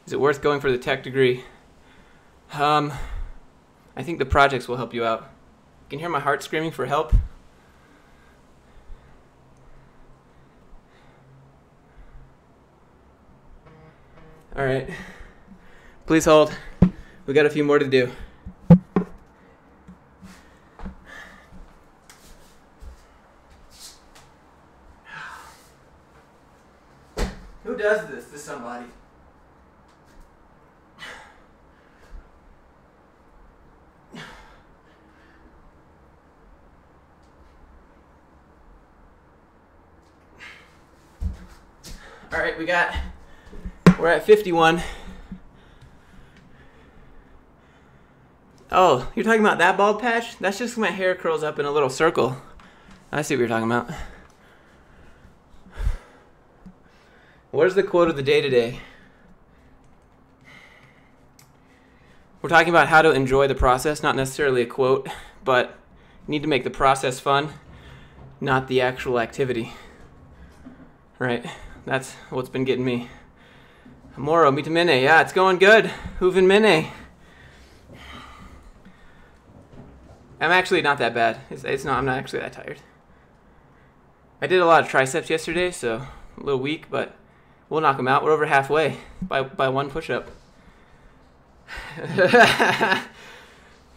Is it worth going for the tech degree? I think the projects will help you out. You can hear my heart screaming for help. All right. Please hold. We got a few more to do. Who does this to somebody? All right, we're at 51. Oh, you're talking about that bald patch? That's just my hair curls up in a little circle. I see what you're talking about. What is the quote of the day today? We're talking about how to enjoy the process, not necessarily a quote, but you need to make the process fun, not the actual activity. Right? That's what's been getting me. Moro, mitamine. Yeah, it's going good. Huvin mine. I'm actually not that bad. It's not. I'm not actually that tired. I did a lot of triceps yesterday, so a little weak, but we'll knock them out. We're over halfway by one push-up.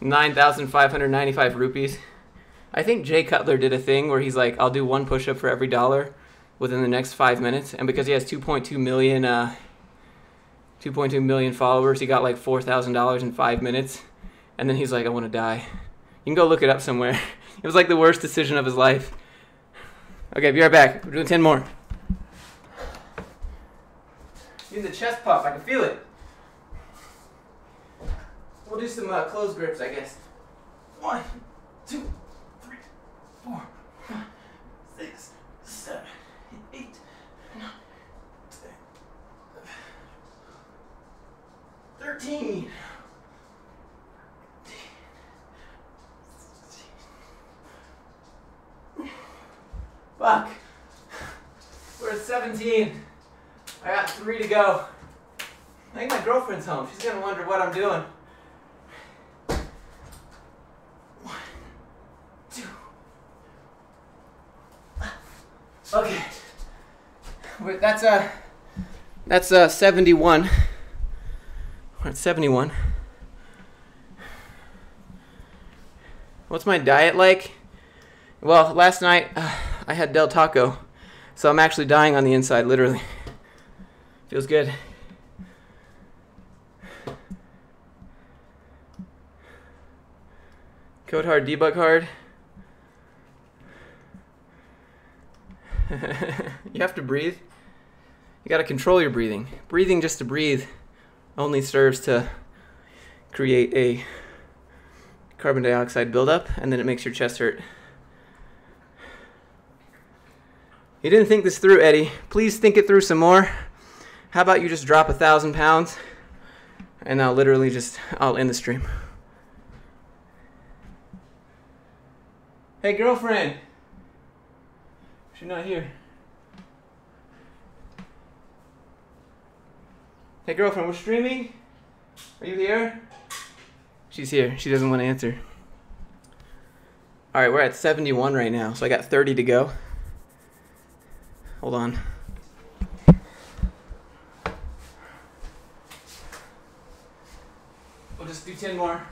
9,595 rupees. I think Jay Cutler did a thing where he's like, I'll do one push-up for every $1 within the next 5 minutes. And because he has 2.2 million followers, he got like $4,000 in 5 minutes. And then he's like, I want to die. You can go look it up somewhere. It was like the worst decision of his life. Okay, be right back. We're doing 10 more. Using the chest puff, I can feel it. We'll do some close grips, I guess. 1, 2, 3, 4, 5, 6, 7, 8, 9, 10, 13. Fuck. We're at 17. I got 3 to go. I think my girlfriend's home. She's gonna wonder what I'm doing. 1, 2. Okay. That's 71. We're at 71. What's my diet like? Well, last night I had Del Taco, so I'm actually dying on the inside, literally. Feels good. Code hard, debug hard. You have to breathe. You got to control your breathing. Breathing just to breathe only serves to create a carbon dioxide buildup, and then it makes your chest hurt. You didn't think this through, Eddie. Please think it through some more. How about you just drop 1,000 pounds, and I'll end the stream. Hey, girlfriend. She's not here. Hey, girlfriend, we're streaming. Are you here? She's here. She doesn't want to answer. All right, we're at 71 right now, so I got 30 to go. Hold on. We'll just do 10 more.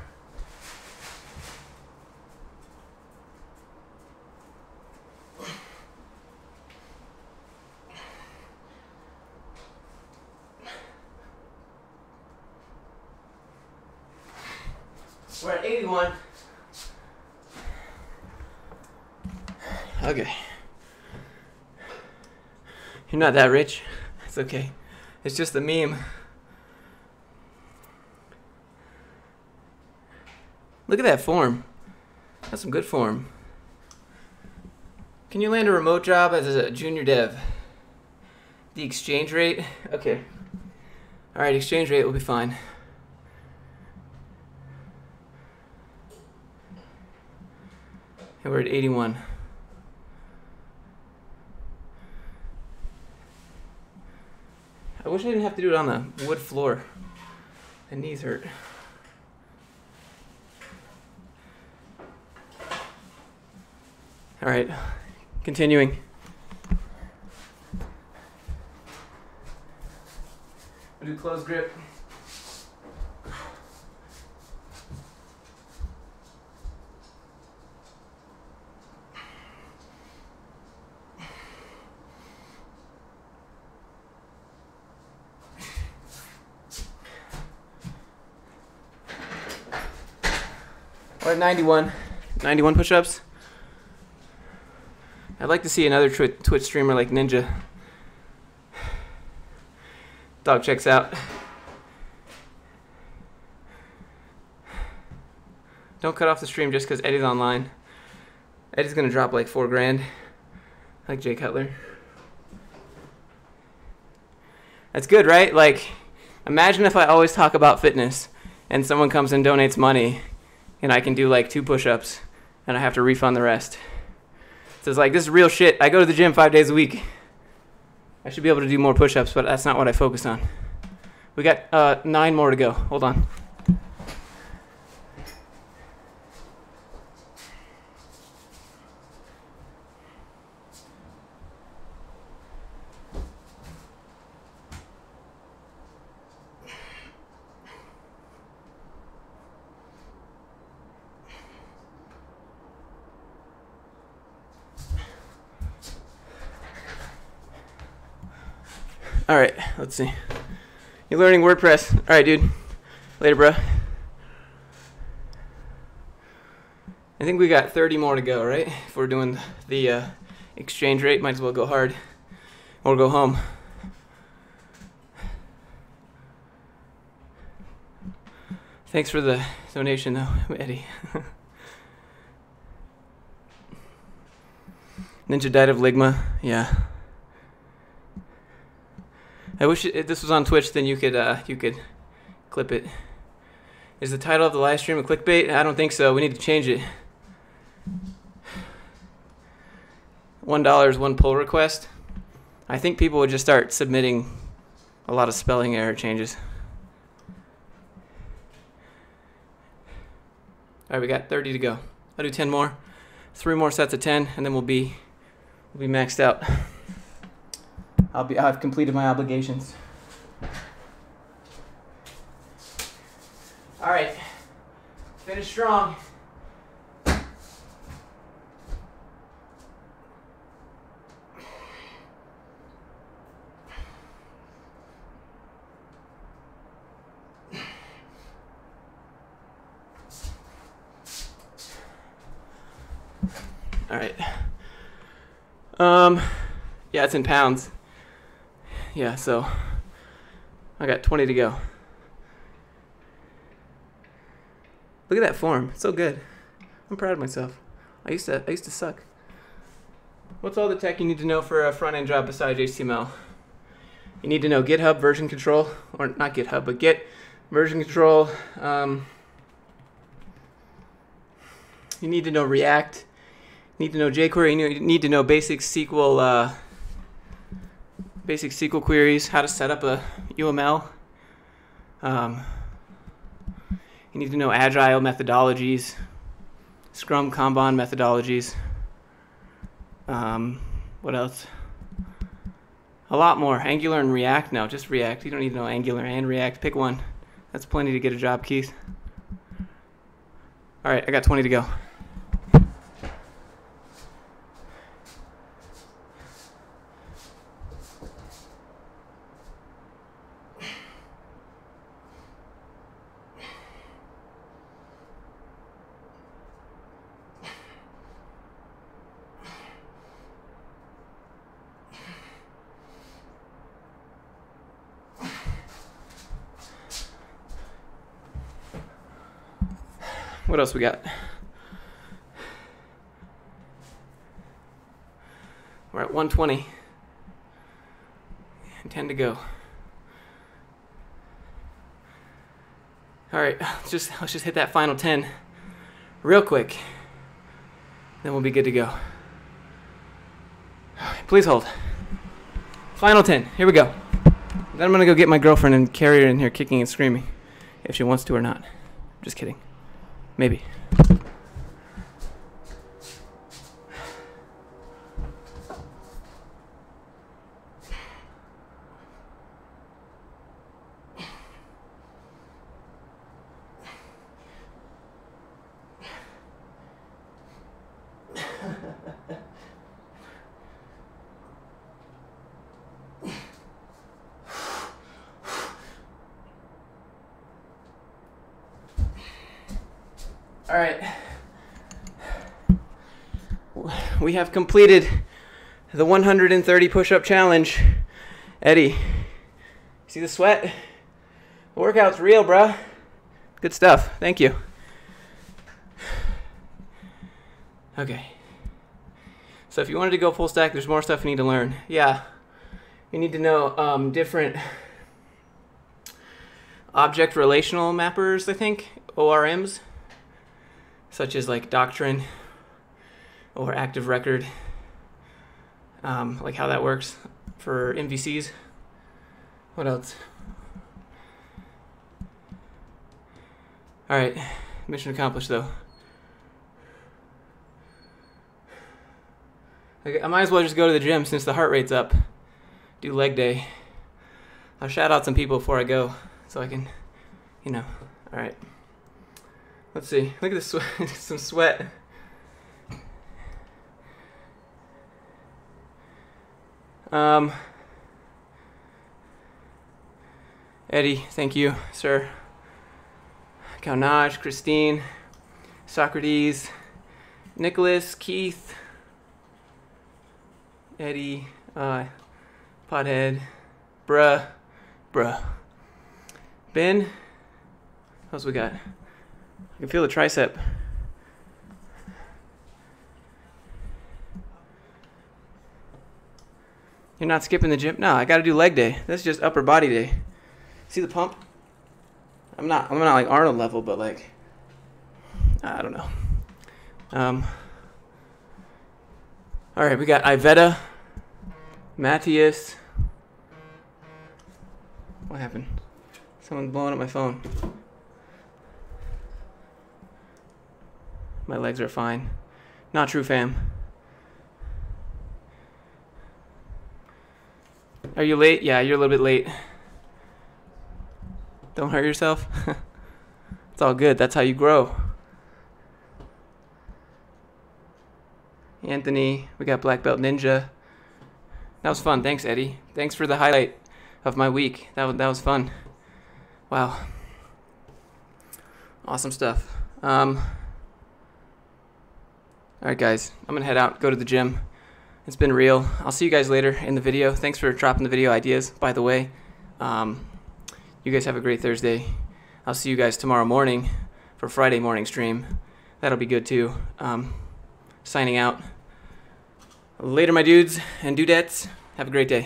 We're at 81. Okay. You're not that rich. It's okay. It's just a meme. Look at that form. That's some good form. Can you land a remote job as a junior dev? The exchange rate? Okay. Alright, exchange rate will be fine. And we're at 81. I wish I didn't have to do it on the wood floor. My knees hurt. All right, continuing. We'll do close grip. We're at 91. 91 push-ups. I'd like to see another Twitch streamer like Ninja. Dog checks out. Don't cut off the stream just because Eddie's online. Eddie's gonna drop like $4,000, like Jay Cutler. That's good, right? Like, imagine if I always talk about fitness and someone comes and donates money, and I can do like 2 push-ups, and I have to refund the rest. So it's like, this is real shit. I go to the gym 5 days a week. I should be able to do more push-ups, but that's not what I focus on. We got 9 more to go. Hold on. All right, let's see. You're learning WordPress. All right, dude. Later, bro. I think we got 30 more to go, right? If we're doing the exchange rate, might as well go hard or go home. Thanks for the donation, though, Eddie. Ninja died of Ligma. Yeah. I wish this was on Twitch, then you could clip it. Is the title of the live stream a clickbait? I don't think so. We need to change it. $1 is 1 pull request. I think people would just start submitting a lot of spelling error changes. All right, we got 30 to go. I'll do 10 more, 3 more sets of 10, and then we'll be maxed out. I've completed my obligations. All right, finish strong. All right. Yeah, it's in pounds. Yeah, so I got 20 to go. Look at that form. It's so good. I'm proud of myself. I used to suck. What's all the tech you need to know for a front-end job besides HTML? You need to know GitHub version control, or not GitHub, but Git version control. You need to know React. You need to know jQuery. You need to know basic SQL queries, how to set up a UML. You need to know agile methodologies, Scrum, Kanban methodologies. What else? A lot more. Angular and React? No, just React. You don't need to know Angular and React. Pick one. That's plenty to get a job, Keith. All right, I got 20 to go. What else we got? We're at 120 and 10 to go. All right, let's just hit that final 10 real quick. Then we'll be good to go. Please hold. Final 10. Here we go. Then I'm gonna go get my girlfriend and carry her in here kicking and screaming, if she wants to or not. Just kidding. Maybe. All right, we have completed the 130 push-up challenge. Eddie, see the sweat? The workout's real, bruh. Good stuff. Thank you. Okay. So if you wanted to go full stack, there's more stuff you need to learn. Yeah, you need to know different object relational mappers, I think, ORMs, such as like doctrine or active record, like how that works for MVCs. What else? All right, mission accomplished though. I might as well just go to the gym since the heart rate's up. Do leg day. I'll shout out some people before I go so I can, you know. All right. Let's see. Look at this sweat. Some sweat. Eddie, thank you, sir. Kaunaj, Christine, Socrates, Nicholas, Keith, Eddie, Pothead, bruh, Ben, what else we got? I can feel the tricep. You're not skipping the gym? No, I gotta do leg day. That's just upper body day. See the pump? I'm not like Arnold level, but like, I don't know. All right, we got Iveta, Matthias. What happened? Someone's blowing up my phone. My legs are fine. Not true, fam. Are you late? Yeah, you're a little bit late. Don't hurt yourself. It's all good. That's how you grow. Anthony, we got Black Belt Ninja. That was fun. Thanks, Eddie. Thanks for the highlight of my week. That was fun. Wow. Awesome stuff. All right, guys. I'm going to head out, go to the gym. It's been real. I'll see you guys later in the video. Thanks for dropping the video ideas, by the way. You guys have a great Thursday. I'll see you guys tomorrow morning for Friday morning stream. That'll be good too. Signing out. Later, my dudes and dudettes. Have a great day.